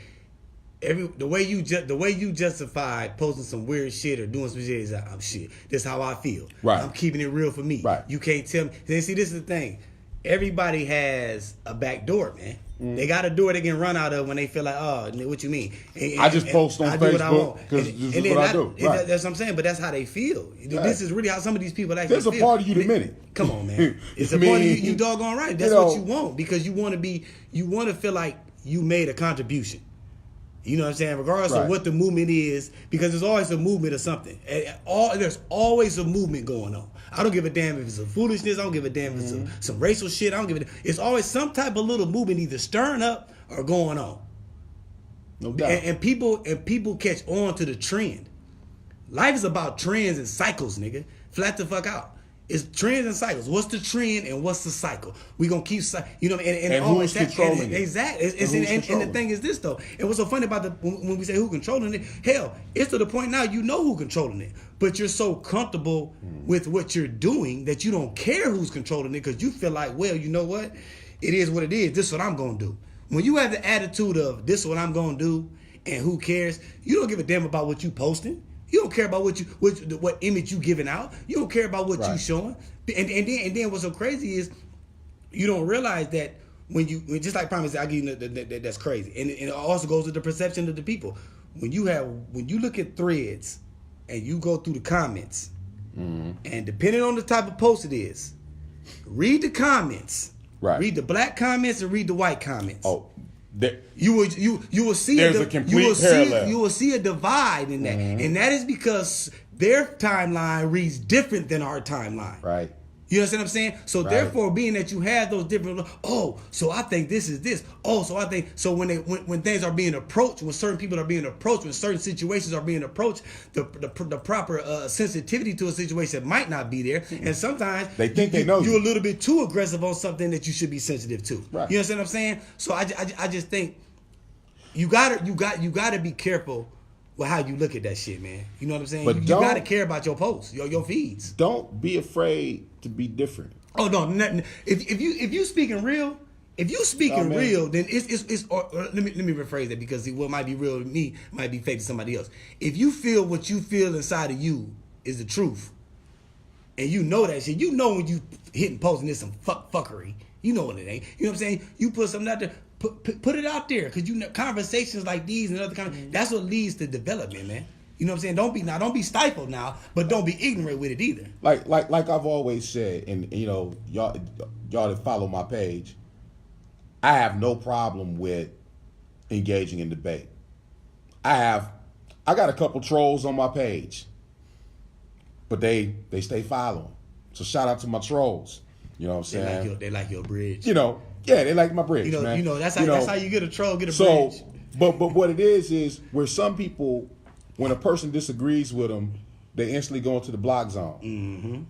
the way you justify posting some weird shit or doing some shit is shit. That's how I feel. Right. I'm keeping it real for me. Right. You can't tell me. Then see, this is the thing. Everybody has a back door, man. They got a door they can run out of when they feel like, oh, what you mean? I just post on Facebook because this is what I do. Right. That's what I'm saying, but that's how they feel. Right. This is really how some of these people actually feel. There's a part of you to minute. Come on, man. It's a part of you doggone right. That's what you want because you want to feel like you made a contribution. You know what I'm saying? Regardless of what the movement is, because there's always a movement of something. There's always a movement going on. I don't give a damn if it's a foolishness. I don't give a damn if it's some racial shit. I don't give a damn. It's always some type of little movement either stirring up or going on. No doubt. And people catch on to the trend. Life is about trends and cycles, nigga. Flat the fuck out. It's trends and cycles. What's the trend and what's the cycle? We gonna keep, and who's controlling it? Exactly. And the thing is this though. And what's so funny about when we say who controlling it? Hell, it's to the point now you know who controlling it, but you're so comfortable with what you're doing that you don't care who's controlling it because you feel like, well, you know what? It is what it is. This is what I'm gonna do. When you have the attitude of this is what I'm gonna do and who cares, you don't give a damn about what you posting. You don't care about what image you giving out. You don't care about what you showing. And then what's so crazy is you don't realize that when just like Promise, I give you that's crazy. And it also goes to the perception of the people. When you look at threads and you go through the comments, and depending on the type of post it is, read the comments. Right. Read the black comments and read the white comments. Oh. You will see there's a complete parallel. You will see a divide in that, and that is because their timeline reads different than our timeline. Right. You understand what I'm saying? So therefore, being that you have those different, so I think this is this. So when things are being approached, when certain people are being approached, when certain situations are being approached, the proper sensitivity to a situation might not be there, and sometimes they think they know you're a little bit too aggressive on something that you should be sensitive to. Right. You understand what I'm saying? So I just think you gotta be careful with how you look at that shit, man. You know what I'm saying? But you gotta care about your posts, your feeds. Don't be afraid to be different. Oh no! If you speaking real, If you speaking man. real, then it's or let me rephrase that, because what might be real to me might be fake to somebody else. If you feel what you feel inside of you is the truth, and you know that shit, you know when you hitting posting this some fuckery, you know what it ain't. You know what I'm saying? You put something out there, put it out there, because you know conversations like these and other that's what leads to development, man. You know what I'm saying? Don't be stifled now, but don't be ignorant with it either. Like I've always said, and you know, y'all that follow my page, I have no problem with engaging in debate. I got a couple trolls on my page, but they stay following. So shout out to my trolls. You know what I'm saying? They like your bridge. You know, yeah, they like my bridge. Man. That's how you get a troll, get a so, bridge. But what it is where some people, when a person disagrees with them, they instantly go into the block zone. Mm-hmm.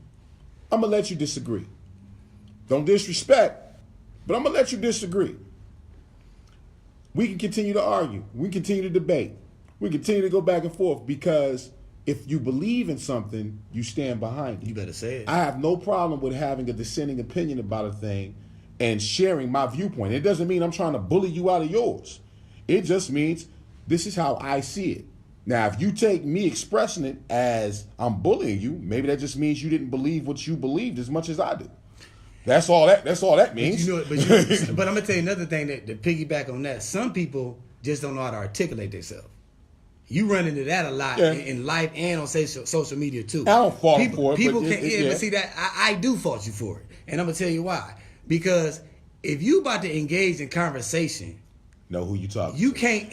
I'm gonna let you disagree. Don't disrespect, but I'm gonna let you disagree. We can continue to argue. We can continue to debate. We continue to go back and forth, because if you believe in something, you stand behind it. You better say it. I have no problem with having a dissenting opinion about a thing and sharing my viewpoint. It doesn't mean I'm trying to bully you out of yours. It just means this is how I see it. Now, if you take me expressing it as I'm bullying you, maybe that just means you didn't believe what you believed as much as I did. That's all that means. But I'm gonna tell you another thing that to piggyback on that. Some people just don't know how to articulate themselves. You run into that a lot in life and on social media too. I don't fault you for it. People can't. But see that I do fault you for it, and I'm gonna tell you why. Because if you about to engage in conversation, know who you talking. You can't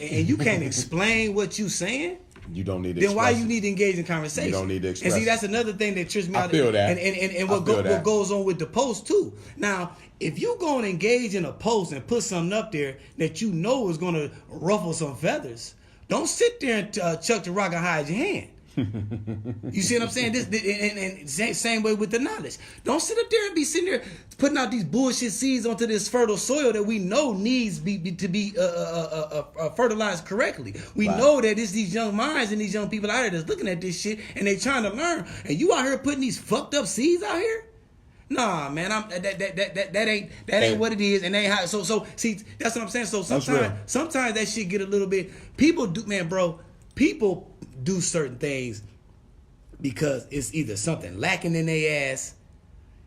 explain what you saying. You don't need to. Then why you need to engage in conversation? You don't need to express. And see, that's another thing that trips me out. I feel that. And what goes on with the post too. Now, if you go and engage in a post and put something up there that you know is going to ruffle some feathers, don't sit there and chuck the rock and hide your hand. You see what I'm saying? And same way with the knowledge. Don't sit up there and be sitting there putting out these bullshit seeds onto this fertile soil that we know needs to be fertilized correctly. We know that it's these young minds and these young people out here that's looking at this shit and they trying to learn. And you out here putting these fucked up seeds out here? Nah, man, that ain't what it is, and they ain't how. So see, that's what I'm saying. So sometimes that shit get a little bit. People do, man, bro. People do certain things because it's either something lacking in their ass.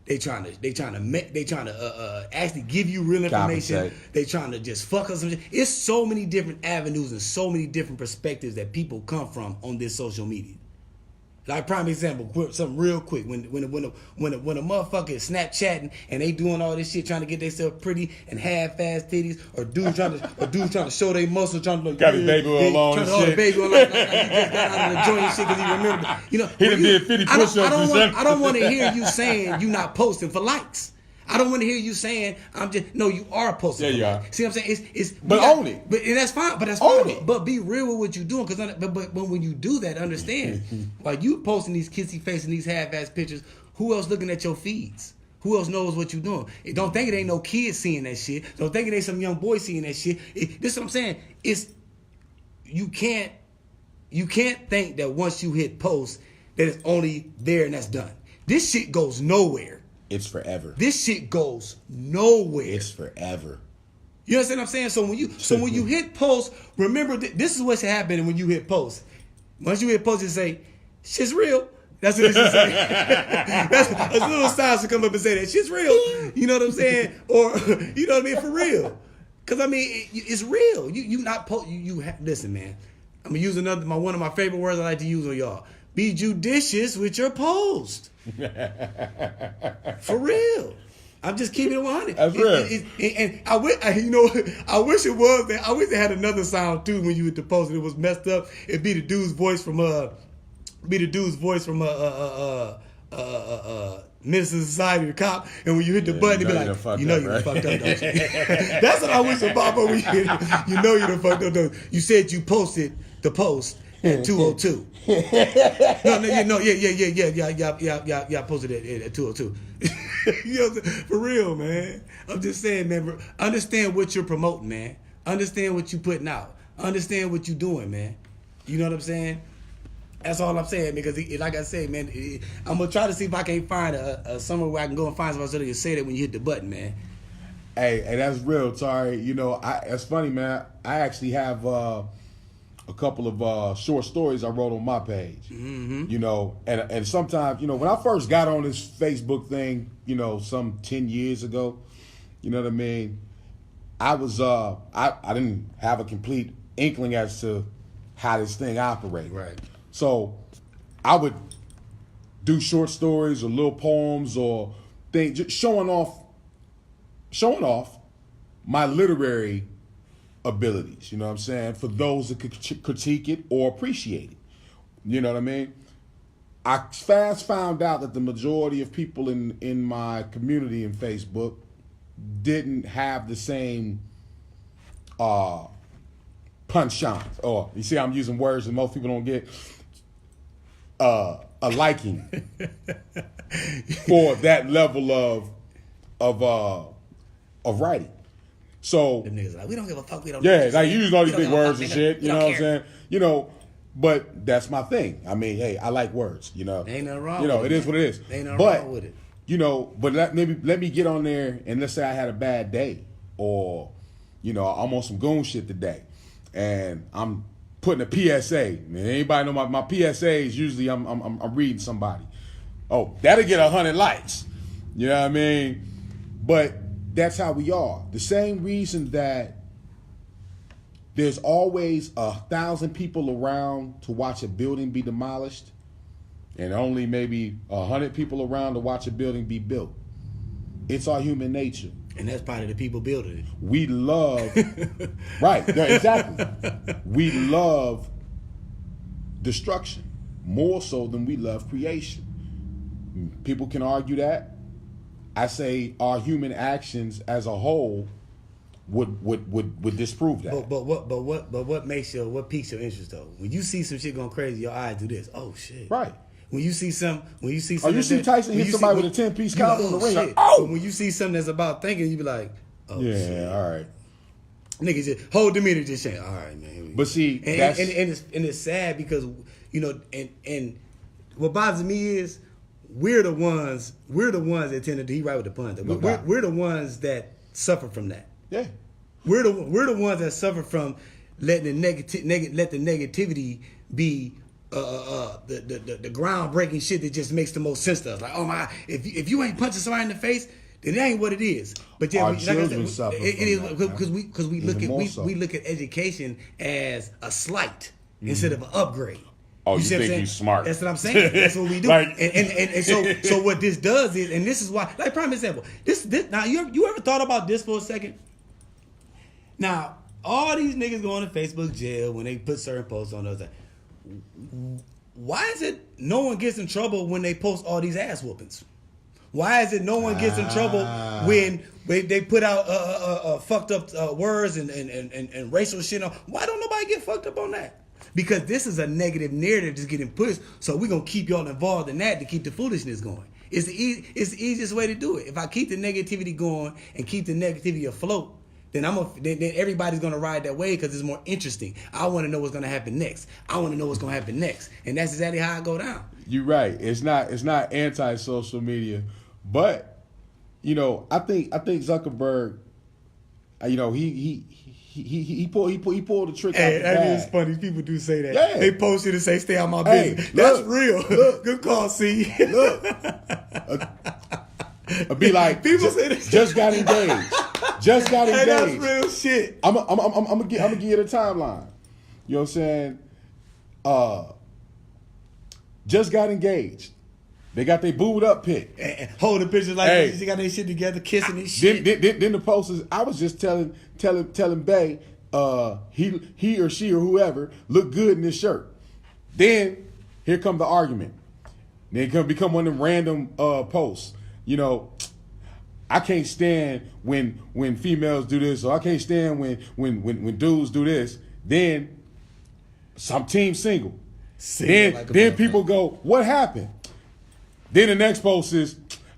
They trying to actually give you real information. Compensate. They trying to just fuck us. It's so many different avenues and so many different perspectives that people come from on this social media. Like prime example, something real quick. When a motherfucker is Snapchatting and they doing all this shit, trying to get themselves pretty and half-ass titties, or dudes trying to show their muscle, trying to got his baby oil on and shit. The baby oil like he just got out of the joint and shit because he remembered. You know, he done did 50 push-ups. I don't want to hear you saying you not posting for likes. I don't want to hear you saying you are posting. Yeah, you are. See what I'm saying? Own it. And that's fine. But that's own fine. it. But be real with what you're doing, but when you do that, understand while you posting these kissy face and these half-ass pictures, who else looking at your feeds? Who else knows what you're doing? Don't think it ain't no kids seeing that shit. Don't think it ain't some young boy seeing that shit. This is what I'm saying. You can't think that once you hit post that it's only there and that's done. This shit goes nowhere. It's forever. This shit goes nowhere. It's forever. You understand what I'm saying? So when you hit post, remember this is what's happening when you hit post. Once you hit post, you say, "Shit's real." That's what it should say. That's little signs to come up and say that shit's real. You know what I'm saying? Or you know what I mean, for real. Because I mean, it's real. You not post. Listen, man. I'm gonna use one of my favorite words I like to use on y'all. Be judicious with your post. For real. I'm just keeping it 100. That's real. And I wish it was that. I wish it had another sound too when you hit the post and it was messed up. It'd be the dude's voice from Minister of Society, the cop, and when you hit the button, it'd be like, you done fucked up, don't you? That's what I wish about when you hit it. You know you done fucked up, don't you? You said you posted the post at 2:02. Yeah, posted it at 2:02. You know, for real, man. I'm just saying, man. Understand what you're promoting, man. Understand what you're putting out. Understand what you're doing, man. You know what I'm saying? That's all I'm saying, because like I said, man, I'm gonna try to see if I can find a somewhere where I can go and find somebody so they can say that when you hit the button, man. Hey, that's real, Tari. You know, it's funny, man. I actually have a couple of short stories I wrote on my page. Mm-hmm. You know, and sometimes, you know, when I first got on this Facebook thing, you know, some 10 years ago, you know what I mean? I was I didn't have a complete inkling as to how this thing operated. Right. So I would do short stories or little poems or things, just showing off my literary abilities, you know what I'm saying, for those that could critique it or appreciate it. You know what I mean? I fast found out that the majority of people in my community in Facebook didn't have the same penchant, or you see I'm using words that most people don't get, a liking for that level of writing. So Them niggas like, we don't give a fuck. We don't. yeah, like you use all these We big don't give a words fuck, and nigga. shit. We You know don't what I'm care. saying? You know, but that's my thing. I mean, hey, I like words. You know, Ain't nothing wrong You know, with it it, is what it is. Ain't nothing But wrong with it. you know, but let me get on there and let's say I had a bad day, or you know, I'm on some goon shit today, and I'm putting a PSA. Man, anybody know my PSAs? Usually I'm reading somebody. Oh, that'll get 100 likes. You know what I mean? But that's how we are. The same reason that there's always 1,000 people around to watch a building be demolished, and only maybe 100 people around to watch a building be built. It's our human nature. And that's probably the people building it. We love, right, yeah, exactly. We love destruction more so than we love creation. People can argue that. I say our human actions as a whole would disprove that. But what makes what piques your interest though? When you see some shit going crazy, your eyes do this. Oh shit! Right. When you see some, Oh, you see Tyson hit somebody with a 10-piece combo in the ring. Shit. Oh! But when you see something that's about thinking, you be like, oh Yeah, shit. all right. Niggas just whole demeanor just saying, all right, man. But see, and that's it's sad because you know, and what bothers me is we're the ones that tend to do. He right with the pun. No doubt. We're the ones that suffer from that. yeah. We're the ones that suffer from letting the negativity be the groundbreaking shit that just makes the most sense to us. Like, oh my, if you ain't punching somebody in the face, then it ain't what it is. But yeah, Our children suffer it is from that, because we look Even at more so. we look at education as a slight instead of an upgrade. Oh, you see what I'm think saying? you smart. That's what I'm saying. That's what we do. Like- and so what this does is, and this is why, like prime example, this now you ever thought about this for a second? Now, all these niggas going to Facebook jail when they put certain posts on those. Why is it no one gets in trouble when they post all these ass whoopings? Why is it no one gets in trouble when they put out fucked up words and racial shit on? Why don't nobody get fucked up on that? Because this is a negative narrative that's getting pushed, so we're gonna keep y'all involved in that to keep the foolishness going. It's the easiest way to do it. If I keep the negativity going and keep the negativity afloat, then then everybody's gonna ride that wave because it's more interesting. I want to know what's gonna happen next. I want to know what's gonna happen next, and that's exactly how I go down. You're right. It's not anti-social media, but you know, I think Zuckerberg, you know, he pulled the trick out the bag. funny. People do say that. Yeah. They post it and say, "Stay out my Hey, business." look, That's real. look. Good call, C. Look, I'd be like, People say that. just got engaged. Just got Hey, that's engaged. real shit. I'm gonna give you the timeline. You know what I'm saying? Just got engaged. They got their booed up pic. And holding pictures like Hey. this. They got their shit together, kissing and shit. Then the posters. I was just telling Bay, he or she or whoever look good in this shirt. Then here come the argument. Then it can become one of them random posts. You know, I can't stand when females do this, or I can't stand when dudes do this. Then some team single. Single Then like a then motherfucker. people go, what happened? Then the next post is,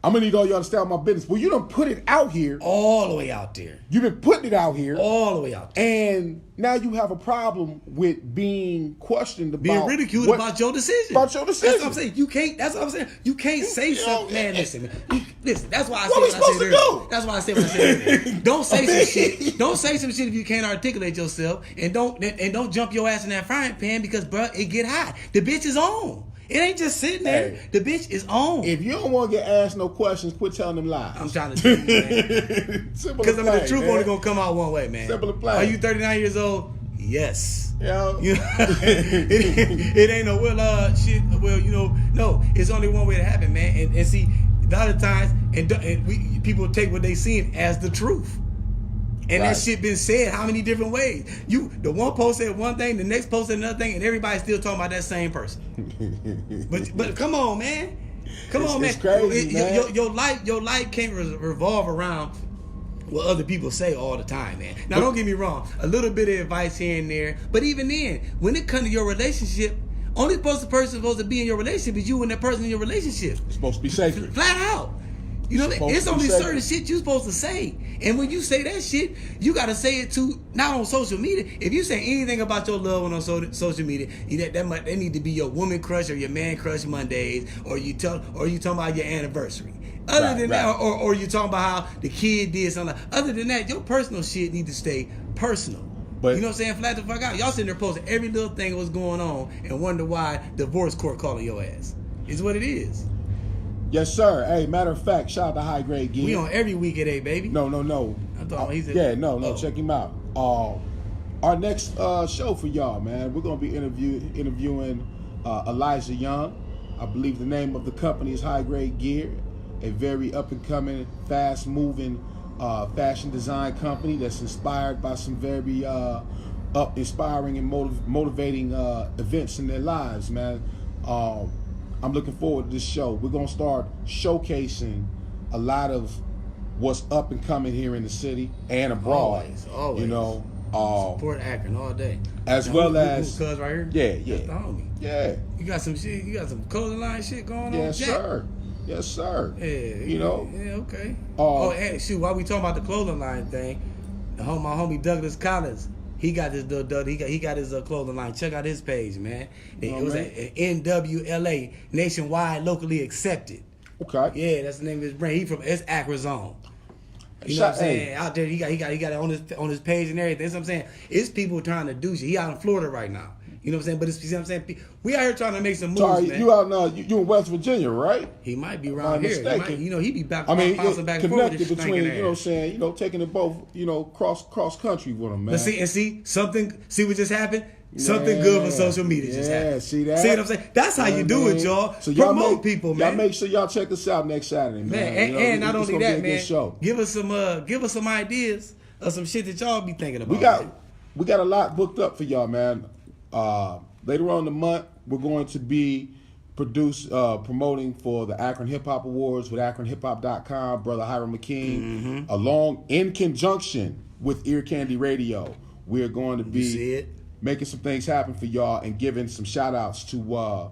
I'm gonna need all y'all to stay out of my business. Well, you done put it out here. All the way out there. You've been putting it out here. All the way out there. And now you have a problem with being questioned about being ridiculed about your decision. About your decision. That's what I'm saying. You can't. That's what I'm saying. You can't say something. Man, listen, man. Listen. That's why I What said we what I supposed said to earlier. do? That's why I said what I said earlier. Don't say some shit. Don't say some shit if you can't articulate yourself, and don't jump your ass in that frying pan because, bruh, it get hot. The bitch is on. It ain't just sitting there. Hey. The bitch is on. If you don't want to get asked no questions, quit telling them lies. I'm trying to tell you, man. Simple Because and the plain, truth man. only gonna come out one way, man. Simple and plain. Are you 39 years old? Yes. Yeah. You know, it ain't no shit. Well, no. It's only one way to happen, man. And see, a lot of times, people take what they seen as the truth. And Right. that shit been said how many different ways? The one post said one thing, the next post said another thing, and everybody's still talking about that same person. but come on, man. Come on, man. It's crazy, man. Your life can't revolve around what other people say all the time, man. Now, don't get me wrong. A little bit of advice here and there, but even then, when it comes to your relationship, only person supposed to be in your relationship is you and that person in your relationship. It's supposed to be sacred. Flat out. You know, Supposed it's to be only sacred. certain shit you're supposed to say. And when you say that shit, you got to say it to, not on social media. If you say anything about your loved one on social media, that need to be your woman crush or your man crush Mondays, or you talking about your anniversary. Other than that, or you talking about how the kid did something. Other than that, your personal shit need to stay personal. But you know what I'm saying? Flat the fuck out. Y'all sitting there posting every little thing that was going on and wonder why divorce court calling your ass. It's what it is. Yes, sir. Hey, matter of fact, shout out to High Grade Gear. We on every week at 8, baby. No. I thought he said, No. Check him out. Our next show for y'all, man. We're gonna be interviewing Elijah Young. I believe the name of the company is High Grade Gear, a very up and coming, fast moving fashion design company that's inspired by some very inspiring and motivating events in their lives, man. I'm looking forward to this show. We're gonna start showcasing a lot of what's up and coming here in the city and abroad. Always. You know, support Akron all day. as now, well who as cuz right here. Yeah. That's the homie. Yeah. You got some shit. You got some clothing line shit going on. Yes, Jack? sir. Yes, sir. Yeah. You know. Yeah. Okay. And shoot, while we talking about the clothing line thing, my homie Douglas Collins. He got his he got his clothing line. Check out his page, man. It was at NWLA, nationwide, locally accepted. Okay. Yeah, that's the name of his brand. He from Akron Zone. You know what I'm saying? Out there, he got it on his page and everything. That's what I'm saying. It's people trying to do shit. He out in Florida right now. You know what I'm saying? But it's, you know what I'm saying? We out here trying to make some moves, Sorry, man. you out now? You in West Virginia, right? He might be around here. He might, he be back, I mean, bouncing back and forth with connected this between, stinking you know what I'm ass. saying, taking it both, cross country with them, man. But see what just happened? Something good for social media just happened. Yeah, see that? See what I'm saying? That's how you do it, y'all. So Promote people, man. Y'all make sure y'all check us out next Saturday, man. And not only that, man. Show. Give us some ideas of some shit that y'all be thinking about. We got a lot booked up for y'all, man. Later on in the month, we're going to be promoting for the Akron Hip Hop Awards with AkronHipHop.com, brother Hiram McKean, along in conjunction with Ear Candy Radio. We're going to be making some things happen for y'all and giving some shout outs to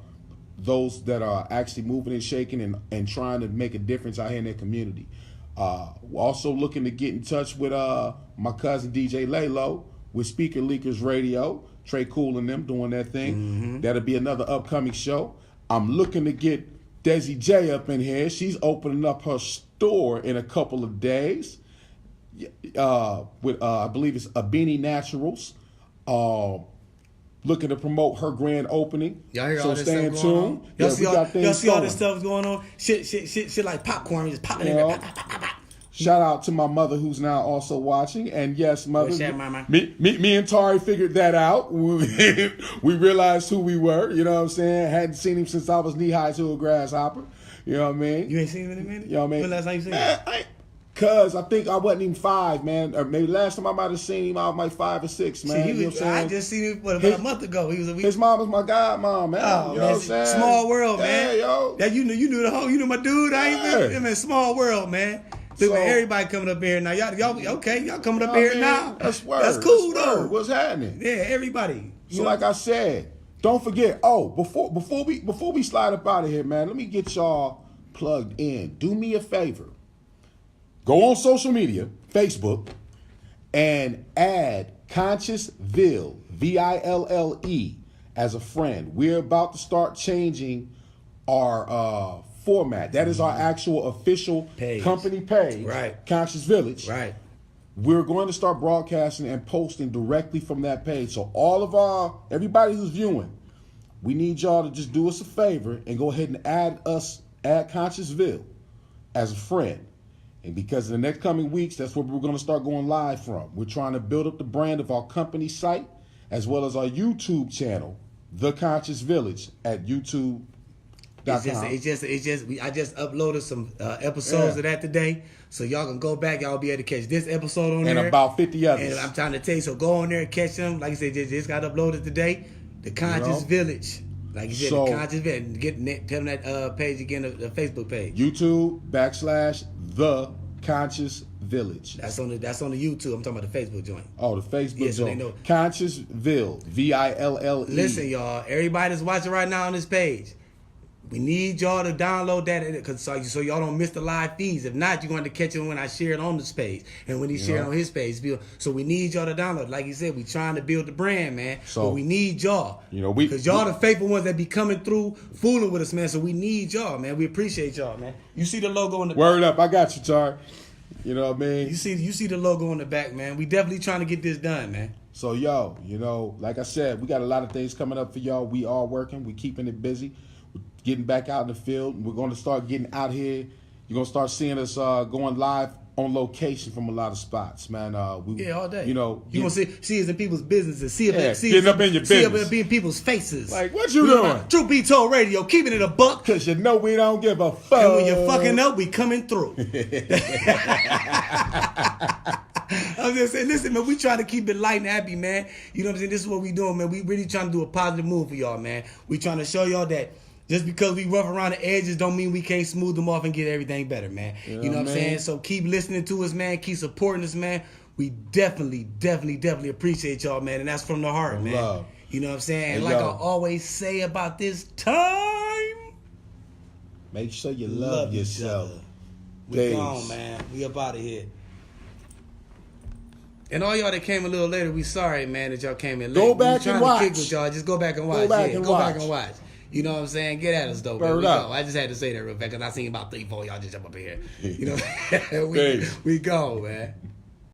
those that are actually moving and shaking and trying to make a difference out here in their community. We're also looking to get in touch with my cousin DJ Laylo with Speaker Leakers Radio. Trey Cool and them doing their thing. That'll be another upcoming show. I'm looking to get Desi J up in here. She's opening up her store in a couple of days with I believe it's Abini Naturals. Looking to promote her grand opening. Y'all hear so all this stay stuff going on? Y'all see all this stuff going on? Shit like popcorn just popping in there. Shout out to my mother who's now also watching. And yes, mother, What's that, mama? me and Tari figured that out. We realized who we were, you know what I'm saying? Hadn't seen him since I was knee-high to a grasshopper. You know what I mean? You ain't seen him in a minute? You know what I mean? When last time you seen him? Cause I think I wasn't even 5, man. Or maybe last time I might have seen him, I was like 5 or 6, man. See, you know what I'm saying? I just seen him about a month ago. His mom was my godmom, man. Oh, you know man, what I'm saying? small world, man. Yeah, yo. That you knew the whole, you knew my dude. I ain't been, small world, man. Look, man, everybody coming up here now. Y'all okay? Y'all coming up here now? That's word. That's cool That's though. word. What's happening? Yeah, everybody. So like I said, don't forget. Oh, before we slide up out of here, man, let me get y'all plugged in, do me a favor. Go on social media, Facebook, and add Consciousville, Ville, as a friend. We're about to start changing our format. That is our actual official company page, right? Conscious Village, right? We're going to start broadcasting and posting directly from that page. So everybody who's viewing, we need y'all to just do us a favor and go ahead and add Consciousville as a friend. And because in the next coming weeks, that's where we're going to start going live from. We're trying to build up the brand of our company site as well as our YouTube channel, The Conscious Village, at YouTube.com. I just uploaded some episodes of that today, so y'all can go back. Y'all be able to catch this episode on there and about 50 others. And I'm trying to tell you, so go on there and catch them. Like I said, just got uploaded today. The Conscious Village, like you said, the Conscious Village. Tell them that page again, the Facebook page. YouTube.com/The Conscious Village. That's on the YouTube. I'm talking about the Facebook joint. Oh, the Facebook joint. So they know. Consciousville, Ville. Listen, y'all. Everybody that's watching right now on this page, we need y'all to download that so y'all don't miss the live feeds. If not, you're going to catch it when I share it on this page and when he share it on his page. So we need y'all to download. Like you said, we trying to build the brand, man. But we need y'all. Because y'all the faithful ones that be coming through, fooling with us, man. So we need y'all, man. We appreciate y'all, man. You see the logo on the Word up, I got you, Tar. You know what I mean? You see the logo on the back, man. We definitely trying to get this done, man. So like I said, we got a lot of things coming up for y'all. We are working. We keeping it busy. Getting back out in the field. We're going to start getting out here. You're going to start seeing us going live on location from a lot of spots, man. All day. You going to see us in people's businesses. See getting up in your business. See us in people's faces. Like, what you doing? Truth Be Told Radio, keeping it a buck. Because you know we don't give a fuck. And when you're fucking up, we coming through. I'm just saying, listen, man, we trying to keep it light and happy, man. You know what I'm saying? This is what we doing, man. We really trying to do a positive move for y'all, man. We trying to show y'all that just because we rough around the edges don't mean we can't smooth them off and get everything better, man. You know what I'm saying? So keep listening to us, man. Keep supporting us, man. We definitely appreciate y'all, man. And that's from the heart, man. Love. You know what I'm saying? And like I always say about this time, make sure you love yourself. We gone, man. We up out of here. And all y'all that came a little later, we sorry, man, that y'all came in late. Go back and watch. To kick with y'all. Just go back and watch. Go back and watch. You know what I'm saying? Get at us, though. I just had to say that real fast because I seen about 3-4 y'all just jump up in here. You know, we go, man.